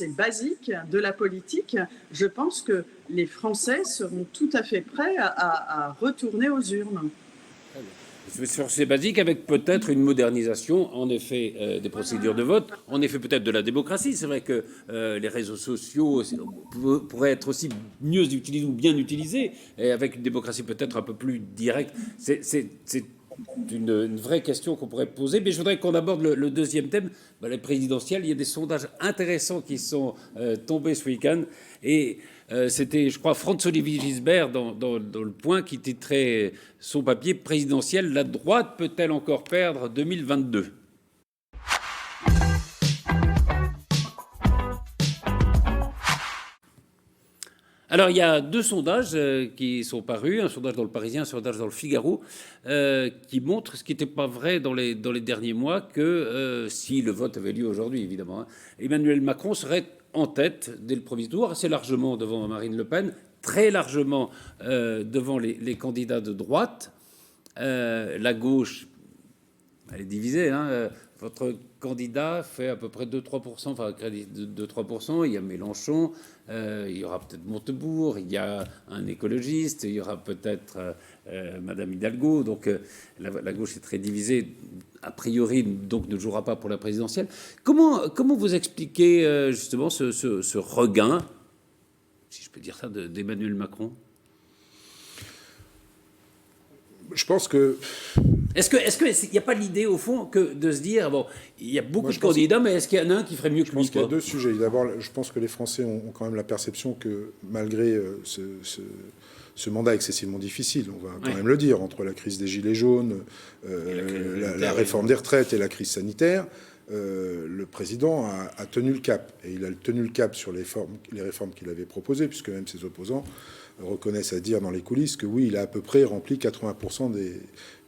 basiques de la politique, je pense que les Français seront tout à fait prêts à retourner aux urnes. Sur ces basiques, avec peut-être une modernisation, en effet, des procédures de vote, en effet, peut-être de la démocratie. C'est vrai que les réseaux sociaux pourraient être aussi mieux utilisés ou bien utilisés, et avec une démocratie peut-être un peu plus directe. C'est une vraie question qu'on pourrait poser. Mais je voudrais qu'on aborde le deuxième thème, les présidentielles. Il y a des sondages intéressants qui sont tombés ce week-end. Et c'était, je crois, Franz-Olivier Gisbert dans Le Point qui titrait son papier présidentiel. La droite peut-elle encore perdre 2022 ? Alors, il y a deux sondages qui sont parus, un sondage dans Le Parisien, un sondage dans Le Figaro, qui montrent ce qui n'était pas vrai dans les derniers mois, que si le vote avait lieu aujourd'hui, évidemment, Emmanuel Macron serait en tête dès le premier tour, assez largement devant Marine Le Pen, très largement devant les candidats de droite. La gauche, elle est divisée, hein. Votre candidat fait à peu près 2-3%, enfin 2-3%. Il y a Mélenchon, il y aura peut-être Montebourg, il y a un écologiste, il y aura peut-être Madame Hidalgo. Donc la gauche est très divisée. A priori, donc ne jouera pas pour la présidentielle. Comment vous expliquez justement ce regain, si je peux dire ça, d'Emmanuel Macron ? Je pense que... Est-ce qu'il n'y a pas l'idée, au fond, que de se dire, bon, il y a beaucoup de candidats, mais est-ce qu'il y en a un qui ferait mieux que lui ? Je pense qu'il y a deux sujets. D'abord, je pense que les Français ont quand même la perception que, malgré ce mandat excessivement difficile, on va quand même le dire, entre la crise des Gilets jaunes, la réforme des retraites et la crise sanitaire, le président a tenu le cap. Et il a tenu le cap sur les réformes qu'il avait proposées, puisque même ses opposants reconnaissent à dire dans les coulisses que oui, il a à peu près rempli 80%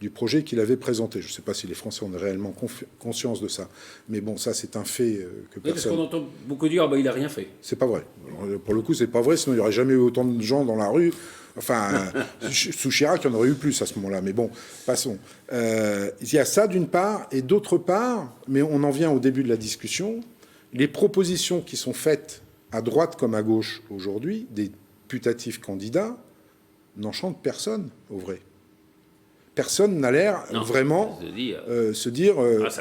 du projet qu'il avait présenté. Je ne sais pas si les Français ont réellement conscience de ça. Mais bon, ça, c'est un fait que personne... Parce qu'on entend beaucoup dire, il n'a rien fait. C'est pas vrai. Alors, pour le coup, c'est pas vrai, sinon il n'y aurait jamais eu autant de gens dans la rue. Enfin, sous Chirac, il y en aurait eu plus à ce moment-là. Mais bon, passons. Il y a ça d'une part, et d'autre part, mais on en vient au début de la discussion, les propositions qui sont faites à droite comme à gauche aujourd'hui, des putatifs candidats, n'enchantent personne, au vrai. Personne n'a l'air vraiment se dire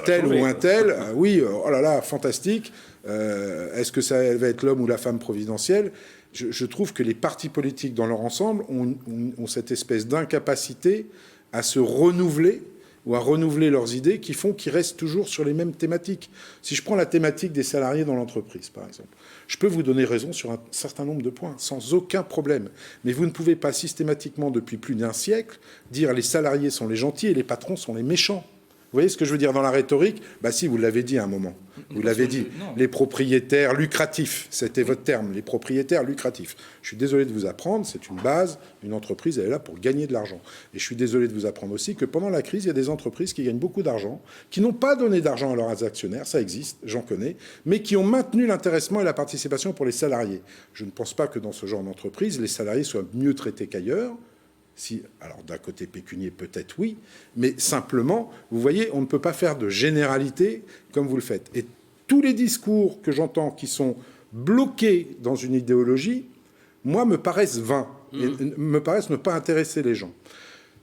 tel ou un tel, oui, oh là là, fantastique, est-ce que ça va être l'homme ou la femme providentielle ? Je trouve que les partis politiques dans leur ensemble ont cette espèce d'incapacité à se renouveler ou à renouveler leurs idées qui font qu'ils restent toujours sur les mêmes thématiques. Si je prends la thématique des salariés dans l'entreprise, par exemple, je peux vous donner raison sur un certain nombre de points, sans aucun problème. Mais vous ne pouvez pas systématiquement, depuis plus d'un siècle, dire les salariés sont les gentils et les patrons sont les méchants. Vous voyez ce que je veux dire dans la rhétorique ? Bah si, vous l'avez dit à un moment. Vous l'avez dit. Les propriétaires lucratifs, c'était votre terme, les propriétaires lucratifs. Je suis désolé de vous apprendre, c'est une base. Une entreprise, elle est là pour gagner de l'argent. Et je suis désolé de vous apprendre aussi que pendant la crise, il y a des entreprises qui gagnent beaucoup d'argent, qui n'ont pas donné d'argent à leurs actionnaires, ça existe, j'en connais, mais qui ont maintenu l'intéressement et la participation pour les salariés. Je ne pense pas que dans ce genre d'entreprise, les salariés soient mieux traités qu'ailleurs. Si, alors d'un côté pécunier, peut-être oui, mais simplement, vous voyez, on ne peut pas faire de généralité comme vous le faites. Et tous les discours que j'entends qui sont bloqués dans une idéologie, moi, me paraissent vains, et me paraissent ne pas intéresser les gens.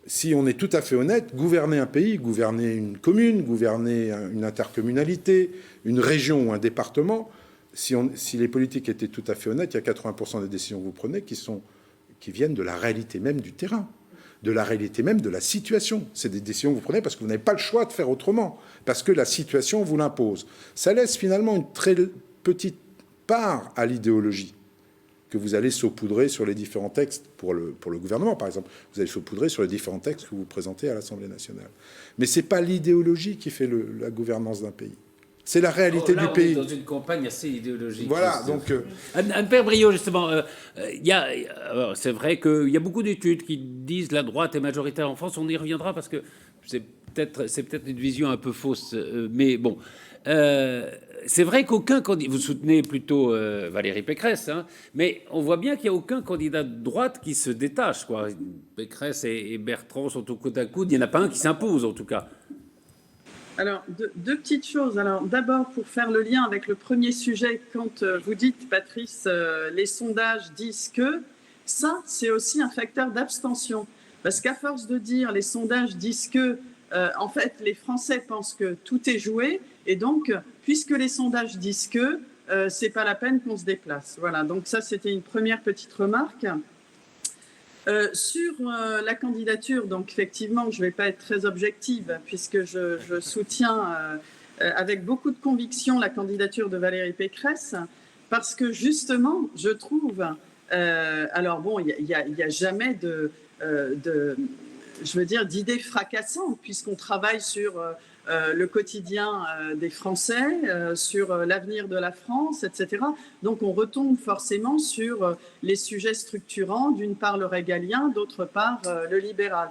Si on est tout à fait honnête, gouverner un pays, gouverner une commune, gouverner une intercommunalité, une région ou un département, si les politiques étaient tout à fait honnêtes, il y a 80% des décisions que vous prenez qui sont qui viennent de la réalité même du terrain, de la réalité même de la situation. C'est des décisions que vous prenez parce que vous n'avez pas le choix de faire autrement, parce que la situation vous l'impose. Ça laisse finalement une très petite part à l'idéologie que vous allez saupoudrer sur les différents textes, pour le gouvernement par exemple, vous allez saupoudrer sur les différents textes que vous présentez à l'Assemblée nationale. Mais ce n'est pas l'idéologie qui fait la gouvernance d'un pays. C'est la réalité du pays. On est dans une campagne assez idéologique. Voilà, donc... Anne-Père Brio, justement, c'est vrai qu'il y a beaucoup d'études qui disent la droite est majoritaire en France. On y reviendra parce que c'est peut-être une vision un peu fausse. Mais bon, c'est vrai qu'aucun candidat... Vous soutenez plutôt Valérie Pécresse, hein, mais on voit bien qu'il n'y a aucun candidat de droite qui se détache, quoi. Pécresse et Bertrand sont au coude à coude. Il n'y en a pas un qui s'impose, en tout cas. Alors, deux petites choses. Alors, d'abord, pour faire le lien avec le premier sujet, quand vous dites, Patrice, les sondages disent que, ça, c'est aussi un facteur d'abstention. Parce qu'à force de dire les sondages disent que, en fait, les Français pensent que tout est joué. Et donc, puisque les sondages disent que, c'est pas la peine qu'on se déplace. Voilà, donc ça, c'était une première petite remarque. Sur la candidature, donc effectivement, je ne vais pas être très objective puisque je soutiens avec beaucoup de conviction la candidature de Valérie Pécresse parce que justement, je trouve, alors bon, il y a jamais d'idées fracassantes puisqu'on travaille sur le quotidien des Français, sur l'avenir de la France, etc. Donc on retombe forcément sur les sujets structurants, d'une part le régalien, d'autre part le libéral.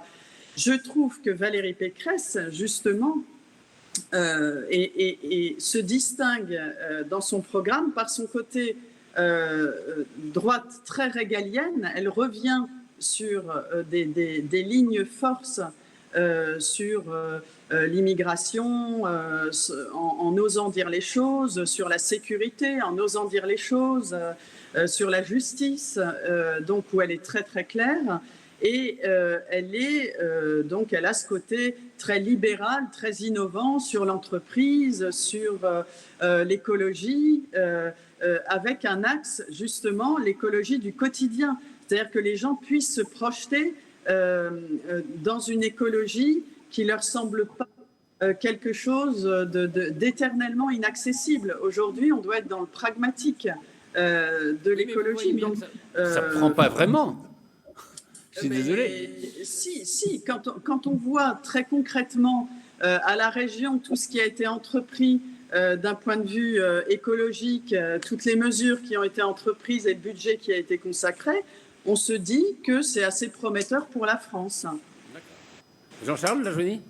Je trouve que Valérie Pécresse, justement, et se distingue dans son programme par son côté droite très régalienne. Elle revient sur des lignes forces sur l'immigration, en osant dire les choses, sur la sécurité, en osant dire les choses, sur la justice, donc où elle est très très claire. Et elle a ce côté très libéral, très innovant sur l'entreprise, sur l'écologie, avec un axe justement l'écologie du quotidien. C'est-à-dire que les gens puissent se projeter dans une écologie qui leur semble pas quelque chose d'éternellement inaccessible. Aujourd'hui, on doit être dans le pragmatique de l'écologie. Oui, ça ne prend pas vraiment. Je suis désolé. Si, quand on voit très concrètement à la région tout ce qui a été entrepris d'un point de vue écologique, toutes les mesures qui ont été entreprises et le budget qui a été consacré, on se dit que c'est assez prometteur pour la France. Jean-Charles Lajonie ?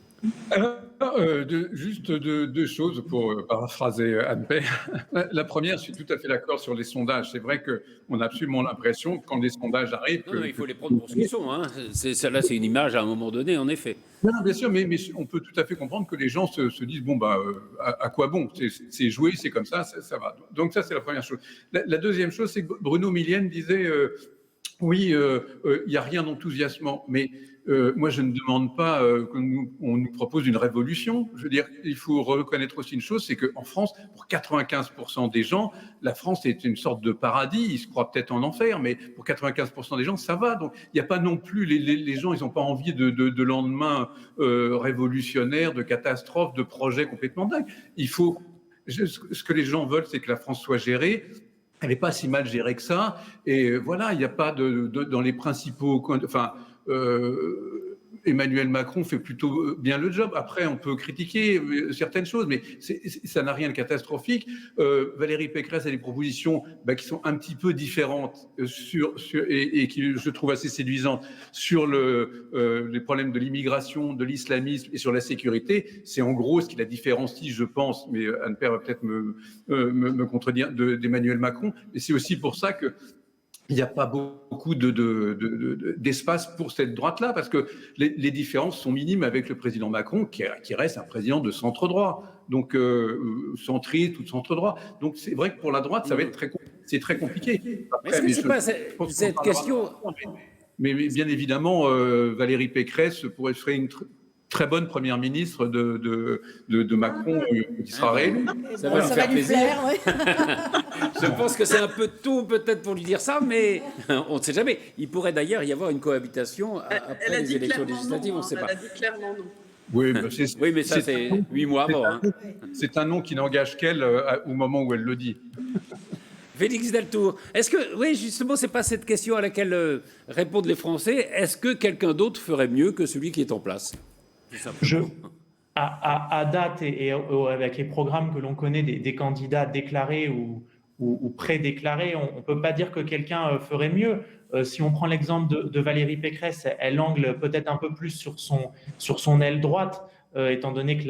Juste deux choses pour paraphraser Anne-Père. La première, je suis tout à fait d'accord sur les sondages. C'est vrai qu'on a absolument l'impression que quand les sondages arrivent... il faut les prendre pour ce qu'ils sont. Hein. Celle-là, c'est une image à un moment donné, en effet. Non, bien sûr, mais on peut tout à fait comprendre que les gens se disent, bon, à quoi bon ? C'est joué, c'est comme ça va. Donc ça, c'est la première chose. La deuxième chose, c'est que Bruno Millienne disait... oui, il n'y a rien d'enthousiasmant, mais moi je ne demande pas qu'on nous propose une révolution. Je veux dire, il faut reconnaître aussi une chose, c'est qu'en France, pour 95% des gens, la France est une sorte de paradis. Ils se croient peut-être en enfer, mais pour 95% des gens, ça va. Donc il n'y a pas non plus, les gens, ils n'ont pas envie de lendemain révolutionnaire, de catastrophe, de projets complètement dingues. Ce que les gens veulent, c'est que la France soit gérée. Elle n'est pas si mal gérée que ça. Et voilà, il n'y a pas dans les principaux... Enfin, Emmanuel Macron fait plutôt bien le job. Après, on peut critiquer certaines choses, mais ça n'a rien de catastrophique. Valérie Pécresse a des propositions qui sont un petit peu différentes et qui, je trouve, assez séduisantes sur les problèmes de l'immigration, de l'islamisme et sur la sécurité. C'est en gros ce qui la différencie, je pense, mais Anne-Père va peut-être me contredire, d'Emmanuel Macron. Et c'est aussi pour ça que il n'y a pas beaucoup d'espace pour cette droite-là, parce que les différences sont minimes avec le président Macron, qui reste un président de centre-droit, donc centriste ou de centre-droit. Donc c'est vrai que pour la droite, ça va être très compliqué. Après, mais c'est pas cette question... Mais bien évidemment, Valérie Pécresse pourrait faire très bonne première ministre de Macron qui sera réélu. Ça va lui faire plaisir. Ouais. Je pense que c'est un peu tôt peut-être pour lui dire ça, mais on ne sait jamais. Il pourrait d'ailleurs y avoir une cohabitation après les élections législatives, on ne sait pas. Elle a dit clairement non. Oui, mais ça, c'est 8 mois avant. Hein. C'est un nom qui n'engage qu'elle au moment où elle le dit. Félix Deltour, est-ce que, oui, justement, c'est pas cette question à laquelle répondent les Français. Est-ce que quelqu'un d'autre ferait mieux que celui qui est en place? À date et avec les programmes que l'on connaît des candidats déclarés ou pré-déclarés, on ne peut pas dire que quelqu'un ferait mieux. Si on prend l'exemple de Valérie Pécresse, elle angle peut-être un peu plus sur son aile droite, étant donné que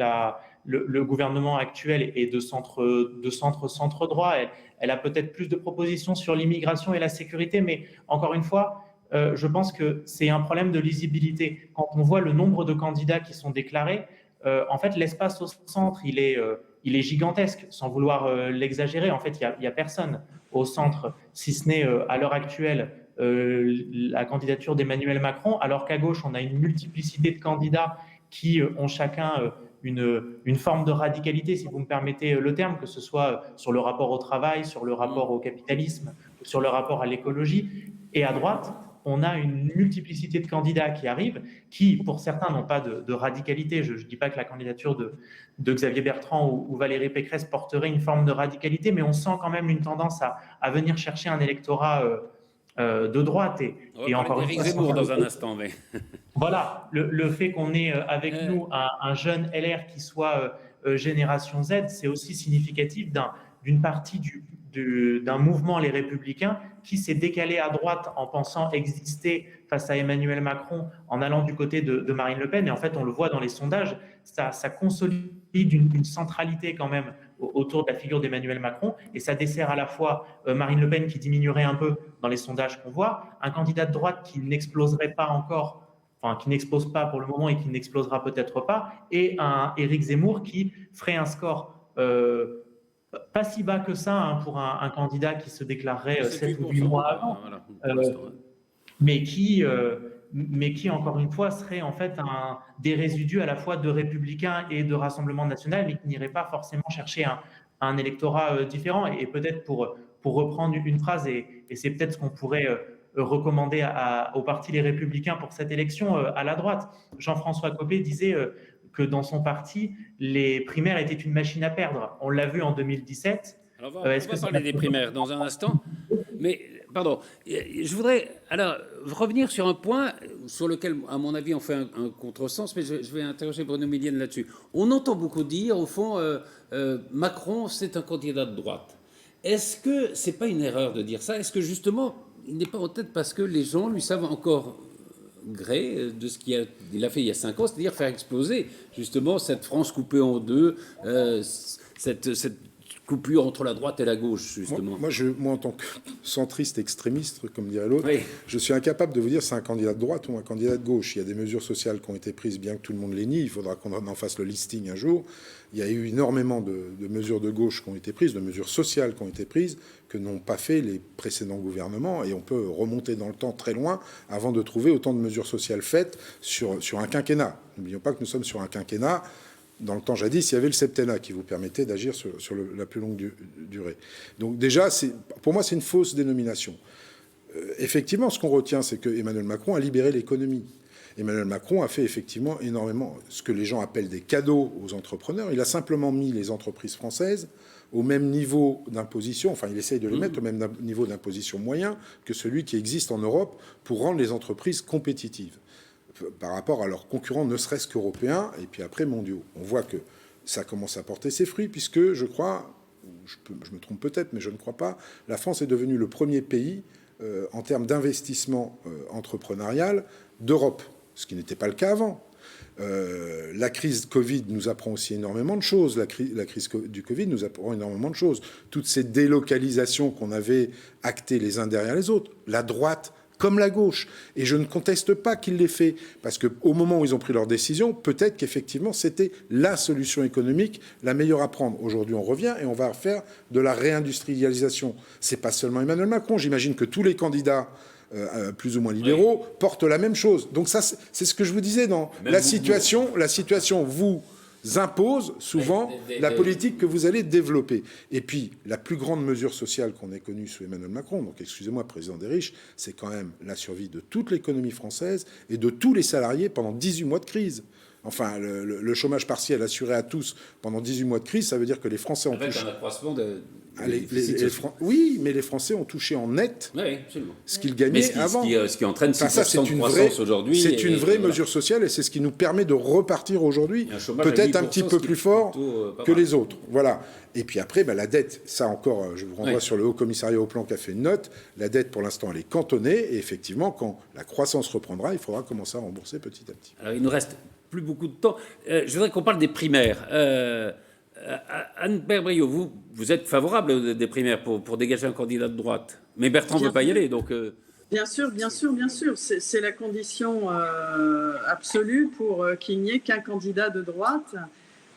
le gouvernement actuel est de centre droit. Elle a peut-être plus de propositions sur l'immigration et la sécurité, mais encore une fois, je pense que c'est un problème de lisibilité. Quand on voit le nombre de candidats qui sont déclarés, en fait, l'espace au centre, il est gigantesque, sans vouloir l'exagérer. En fait, il y a personne au centre, si ce n'est à l'heure actuelle la candidature d'Emmanuel Macron, alors qu'à gauche, on a une multiplicité de candidats qui ont chacun une forme de radicalité, si vous me permettez le terme, que ce soit sur le rapport au travail, sur le rapport au capitalisme, sur le rapport à l'écologie. Et à droite, on a une multiplicité de candidats qui arrivent, qui, pour certains, n'ont pas de radicalité. Je ne dis pas que la candidature de Xavier Bertrand ou Valérie Pécresse porterait une forme de radicalité, mais on sent quand même une tendance à venir chercher un électorat de droite. Et encore une fois, Zemmour dans un instant, mais... Voilà, le fait qu'on ait avec nous un jeune LR qui soit génération Z, c'est aussi significatif d'une partie d'un mouvement, les Républicains, qui s'est décalé à droite en pensant exister face à Emmanuel Macron, en allant du côté de Marine Le Pen. Et en fait, on le voit dans les sondages, ça consolide une centralité quand même autour de la figure d'Emmanuel Macron, et ça dessert à la fois Marine Le Pen qui diminuerait un peu dans les sondages qu'on voit, un candidat de droite qui n'exploserait pas encore, enfin qui n'explose pas pour le moment et qui n'explosera peut-être pas, et un Éric Zemmour qui ferait un score pas si bas que ça pour un candidat qui se déclarerait 7 ou 8 mois avant, mais qui, encore une fois, serait en fait des résidus à la fois de Républicains et de Rassemblement national, mais qui n'irait pas forcément chercher un électorat différent. Et peut-être pour reprendre une phrase, et c'est peut-être ce qu'on pourrait recommander au parti Les Républicains pour cette élection à la droite. Jean-François Copé disait que dans son parti, les primaires étaient une machine à perdre. On l'a vu en 2017. Alors on va parler des primaires dans un instant. Mais, pardon, je voudrais alors revenir sur un point sur lequel, à mon avis, on fait un contresens, mais je vais interroger Bruno Millienne là-dessus. On entend beaucoup dire, au fond, Macron, c'est un candidat de droite. Est-ce que ce n'est pas une erreur de dire ça? Est-ce que, justement, il n'est pas en tête parce que les gens lui savent encore gré de ce qu'il a fait il y a 5 ans, c'est-à-dire faire exploser, justement, cette France coupée en deux, cette coupure entre la droite et la gauche, justement. Moi, en tant que centriste extrémiste, comme dirait l'autre, oui, je suis incapable de vous dire si c'est un candidat de droite ou un candidat de gauche. Il y a des mesures sociales qui ont été prises, bien que tout le monde les nie. Il faudra qu'on en fasse le listing un jour. Il y a eu énormément de mesures de gauche qui ont été prises, de mesures sociales qui ont été prises, que n'ont pas fait les précédents gouvernements. Et on peut remonter dans le temps très loin avant de trouver autant de mesures sociales faites sur un quinquennat. N'oublions pas que nous sommes sur un quinquennat. Dans le temps jadis, il y avait le septennat qui vous permettait d'agir sur la plus longue durée. Donc déjà, pour moi, c'est une fausse dénomination. Effectivement, ce qu'on retient, c'est que Emmanuel Macron a libéré l'économie. Emmanuel Macron a fait effectivement énormément, ce que les gens appellent des cadeaux aux entrepreneurs. Il a simplement mis les entreprises françaises au même niveau d'imposition, enfin il essaye de les mettre au même niveau d'imposition moyen que celui qui existe en Europe pour rendre les entreprises compétitives par rapport à leurs concurrents, ne serait-ce qu'européens, et puis après mondiaux. On voit que ça commence à porter ses fruits, puisque je crois, je me trompe peut-être, mais je ne crois pas, la France est devenue le premier pays en termes d'investissement entrepreneurial d'Europe, ce qui n'était pas le cas avant. La crise Covid nous apprend aussi énormément de choses. La crise du Covid nous apprend énormément de choses. Toutes ces délocalisations qu'on avait actées les uns derrière les autres, la droite comme la gauche. Et je ne conteste pas qu'ils l'aient fait, parce qu'au moment où ils ont pris leur décision, peut-être qu'effectivement, c'était la solution économique la meilleure à prendre. Aujourd'hui, on revient et on va faire de la réindustrialisation. C'est pas seulement Emmanuel Macron. J'imagine que tous les candidats plus ou moins libéraux, portent la même chose. Donc ça, c'est ce que je vous disais dans la situation vous impose souvent la politique que vous allez développer. Et puis, la plus grande mesure sociale qu'on ait connue sous Emmanuel Macron, donc excusez-moi, président des riches, c'est quand même la survie de toute l'économie française et de tous les salariés pendant 18 mois de crise. Enfin, le chômage partiel assuré à tous pendant 18 mois de crise, ça veut dire que les Français ont touché... Avec un accroissement de... Oui, mais les Français ont touché en net ce qu'ils gagnaient avant. Ce qui entraîne 6% de croissance aujourd'hui. C'est une vraie mesure sociale et c'est ce qui nous permet de repartir aujourd'hui, peut-être un petit peu plus fort que les autres. Voilà. Et puis après, la dette, ça encore, je vous renvoie sur le Haut Commissariat au Plan qui a fait une note. La dette, pour l'instant, elle est cantonnée. Et effectivement, quand la croissance reprendra, il faudra commencer à rembourser petit à petit. Alors, il nous reste plus beaucoup de temps. Je voudrais qu'on parle des primaires. Anne Perbriot, vous êtes favorable des primaires pour dégager un candidat de droite. Mais Bertrand ne veut pas y aller, donc... Bien sûr. C'est la condition absolue pour qu'il n'y ait qu'un candidat de droite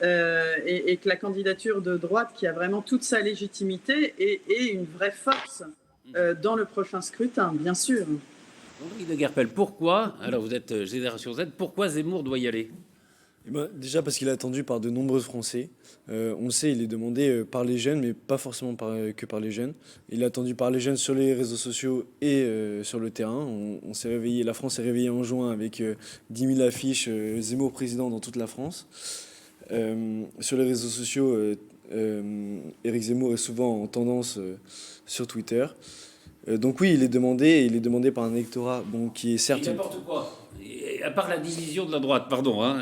et que la candidature de droite, qui a vraiment toute sa légitimité, ait une vraie force dans le prochain scrutin, bien sûr. Henri de Guerpel, pourquoi, alors vous êtes Génération Z, pourquoi Zemmour doit y aller ? Déjà parce qu'il est attendu par de nombreux Français. On le sait, il est demandé par les jeunes, mais pas forcément que par les jeunes. Il est attendu par les jeunes sur les réseaux sociaux et sur le terrain. On s'est réveillé, la France s'est réveillée en juin avec 10 000 affiches Zemmour président dans toute la France. Sur les réseaux sociaux, Éric Zemmour est souvent en tendance sur Twitter. Donc oui, il est demandé par un électorat qui est certes... Et n'importe quoi, à part la division de la droite, pardon.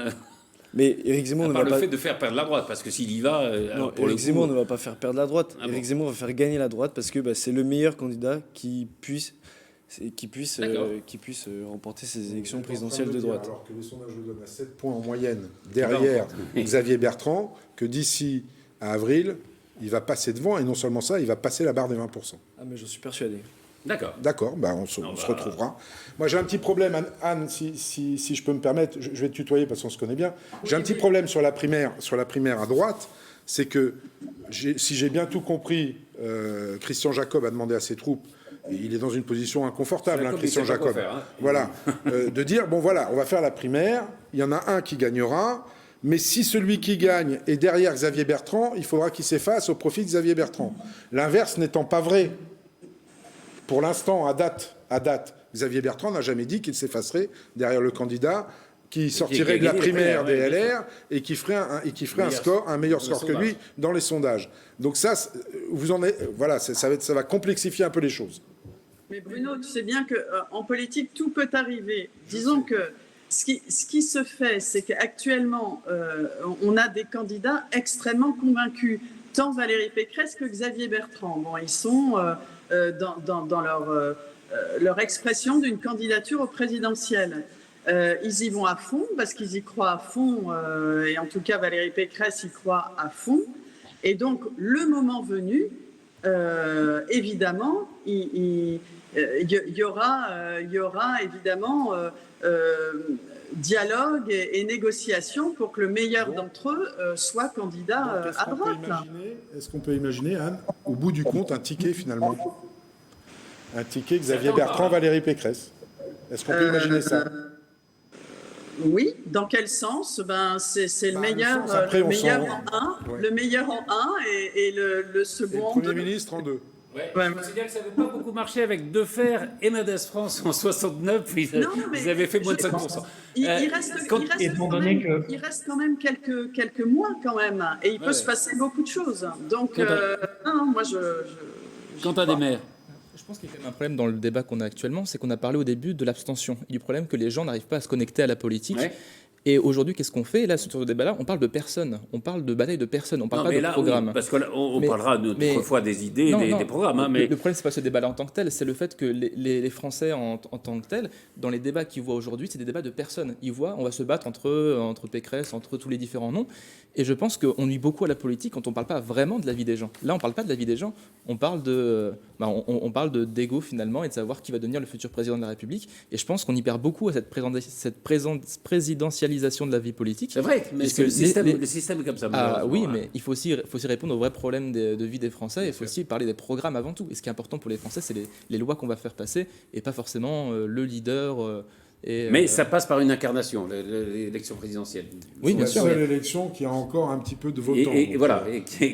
Mais Éric Zemmour ne va pas... fait de faire perdre la droite, parce que s'il y va... non, Éric Zemmour ne va pas faire perdre la droite. Éric Zemmour va faire gagner la droite parce que c'est le meilleur candidat qui puisse remporter ces élections présidentielles de droite. Alors que les sondages le donnent à 7 points en moyenne derrière Xavier Bertrand, que d'ici à avril, il va passer devant, et non seulement ça, il va passer la barre des 20%. Ah, mais j'en suis persuadé. D'accord, on se retrouvera. Moi, j'ai un petit problème, Anne, si je peux me permettre, je vais te tutoyer parce qu'on se connaît bien. J'ai un petit problème sur la primaire à droite, c'est que, si j'ai bien tout compris, Christian Jacob a demandé à ses troupes, et il est dans une position inconfortable, Christian Jacob, voilà, de dire, on va faire la primaire, il y en a un qui gagnera, mais si celui qui gagne est derrière Xavier Bertrand, il faudra qu'il s'efface au profit de Xavier Bertrand. L'inverse n'étant pas vrai. Pour l'instant, à date, Xavier Bertrand n'a jamais dit qu'il s'effacerait derrière le candidat qui sortirait de la primaire des LR et qui ferait un meilleur score que lui dans les sondages. Donc ça, ça va complexifier un peu les choses. Mais Bruno, tu sais bien qu'en politique, tout peut arriver. Disons que ce qui se fait, c'est qu'actuellement, on a des candidats extrêmement convaincus, tant Valérie Pécresse que Xavier Bertrand. Ils sont dans leur expression d'une candidature au présidentiel. Ils y vont à fond parce qu'ils y croient à fond, et en tout cas Valérie Pécresse y croit à fond. Et donc, le moment venu, évidemment, il y aura évidemment dialogue et négociation pour que le meilleur d'entre eux soit candidat à droite. Est-ce qu'on peut imaginer, Anne, au bout du compte, un ticket finalement ? Un ticket Xavier Bertrand, Valérie Pécresse. Est-ce qu'on peut imaginer ça ? Oui, dans quel sens ? C'est le meilleur, le meilleur en un et le second en deux. Le Premier ministre en deux. Je considère que ça n'avait pas beaucoup marché avec Defer et Mendes France en 69. Ils avaient fait moins de 5%. Il reste quand même quelques mois quand même. Et il peut se passer beaucoup de choses. Donc, moi, Quant à des maires. Je pense qu'il y a quand même un problème dans le débat qu'on a actuellement, c'est qu'on a parlé au début de l'abstention et du problème que les gens n'arrivent pas à se connecter à la politique. Et aujourd'hui, qu'est-ce qu'on fait ? Là, sur ce débat-là, on parle de personnes, on parle de bataille de personnes, on parle pas de programme. Oui, parce qu'on parlera d'autrefois des idées, des programmes. Le problème, c'est pas ce débat-là en tant que tel, c'est le fait que les Français en tant que tels, dans les débats qu'ils voient aujourd'hui, c'est des débats de personnes. Ils voient, on va se battre entre Pécresse, entre tous les différents noms. Et je pense qu'on nuit beaucoup à la politique quand on ne parle pas vraiment de la vie des gens. Là, on ne parle pas de la vie des gens, on parle d'ego finalement et de savoir qui va devenir le futur président de la République. Et je pense qu'on y perd beaucoup à cette présidentielle socialisation de la vie politique. C'est vrai, mais puisque le système est comme ça. Ah, oui, mais il faut aussi répondre aux vrais problèmes de vie des Français. Il faut aussi parler des programmes avant tout. Et ce qui est important pour les Français, c'est les lois qu'on va faire passer et pas forcément le leader. Mais ça passe par une incarnation, l'élection présidentielle. Oui, bien sûr. C'est la seule élection qui a encore un petit peu de votants. Et voilà,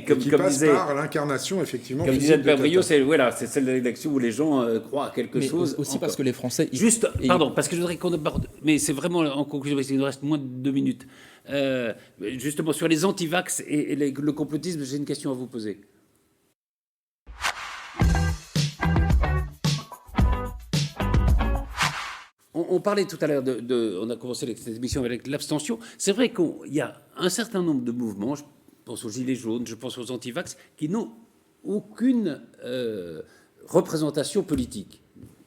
comme passe par l'incarnation, effectivement. Comme disait Albert Briot, c'est celle de l'élection où les gens croient à quelque chose. Aussi parce que les Français... Parce que je voudrais qu'on aborde... Mais c'est vraiment en conclusion, parce qu'il nous reste moins de 2 minutes. Justement, sur les antivax et le complotisme, j'ai une question à vous poser. On parlait tout à l'heure on a commencé cette émission avec l'abstention. C'est vrai qu'il y a un certain nombre de mouvements, je pense aux Gilets jaunes, je pense aux antivax, qui n'ont aucune représentation politique.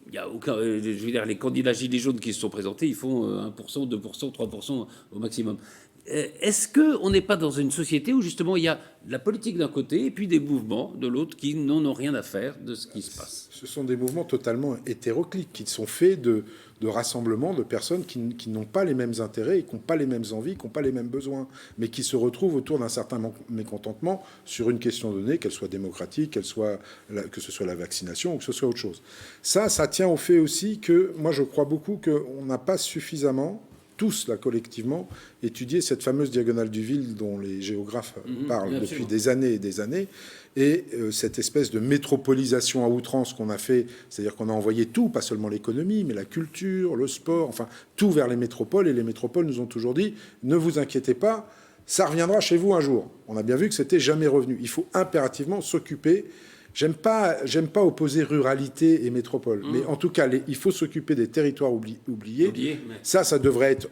Il y a aucun, je veux dire, les candidats Gilets jaunes qui se sont présentés, ils font 1%, 2%, 3% au maximum. Est-ce qu'on n'est pas dans une société où justement il y a la politique d'un côté et puis des mouvements de l'autre qui n'en ont rien à faire de ce qui se passe? Ce sont des mouvements totalement hétéroclites qui sont faits de rassemblements de personnes qui n'ont pas les mêmes intérêts et qui n'ont pas les mêmes envies, qui n'ont pas les mêmes besoins, mais qui se retrouvent autour d'un certain mécontentement sur une question donnée, qu'elle soit démocratique, que ce soit la vaccination ou que ce soit autre chose. Ça tient au fait aussi que, moi je crois beaucoup qu'on n'a pas suffisamment, tous là collectivement, étudié cette fameuse diagonale du vide dont les géographes parlent depuis des années et des années, et cette espèce de métropolisation à outrance qu'on a fait, c'est-à-dire qu'on a envoyé tout, pas seulement l'économie, mais la culture, le sport, enfin tout vers les métropoles, et les métropoles nous ont toujours dit « ne vous inquiétez pas, ça reviendra chez vous un jour ». On a bien vu que c'était jamais revenu. Il faut impérativement s'occuper. J'aime pas opposer ruralité et métropole, mais en tout cas, il faut s'occuper des territoires oubliés. Ça devrait être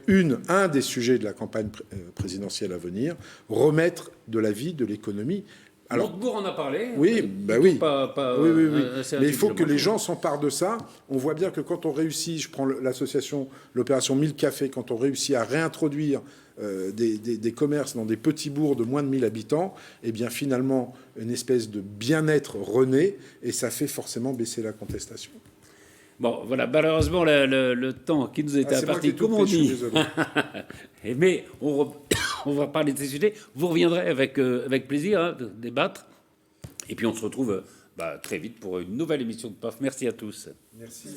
un des sujets de la campagne présidentielle à venir, remettre de la vie, de l'économie. Alors, Montebourg en a parlé. Oui, oui. Oui. Mais il faut que les gens gens s'emparent de ça. On voit bien que quand on réussit, je prends l'opération 1000 cafés, quand on réussit à réintroduire des commerces dans des petits bourgs de moins de 1000 habitants, eh bien finalement, une espèce de bien-être renaît, et ça fait forcément baisser la contestation. Bon, voilà, malheureusement, le temps qui nous était imparti, comme on dit. Mais on va parler de ces sujets. Vous reviendrez avec plaisir de débattre. Et puis on se retrouve très vite pour une nouvelle émission de PAF. Merci à tous. Merci.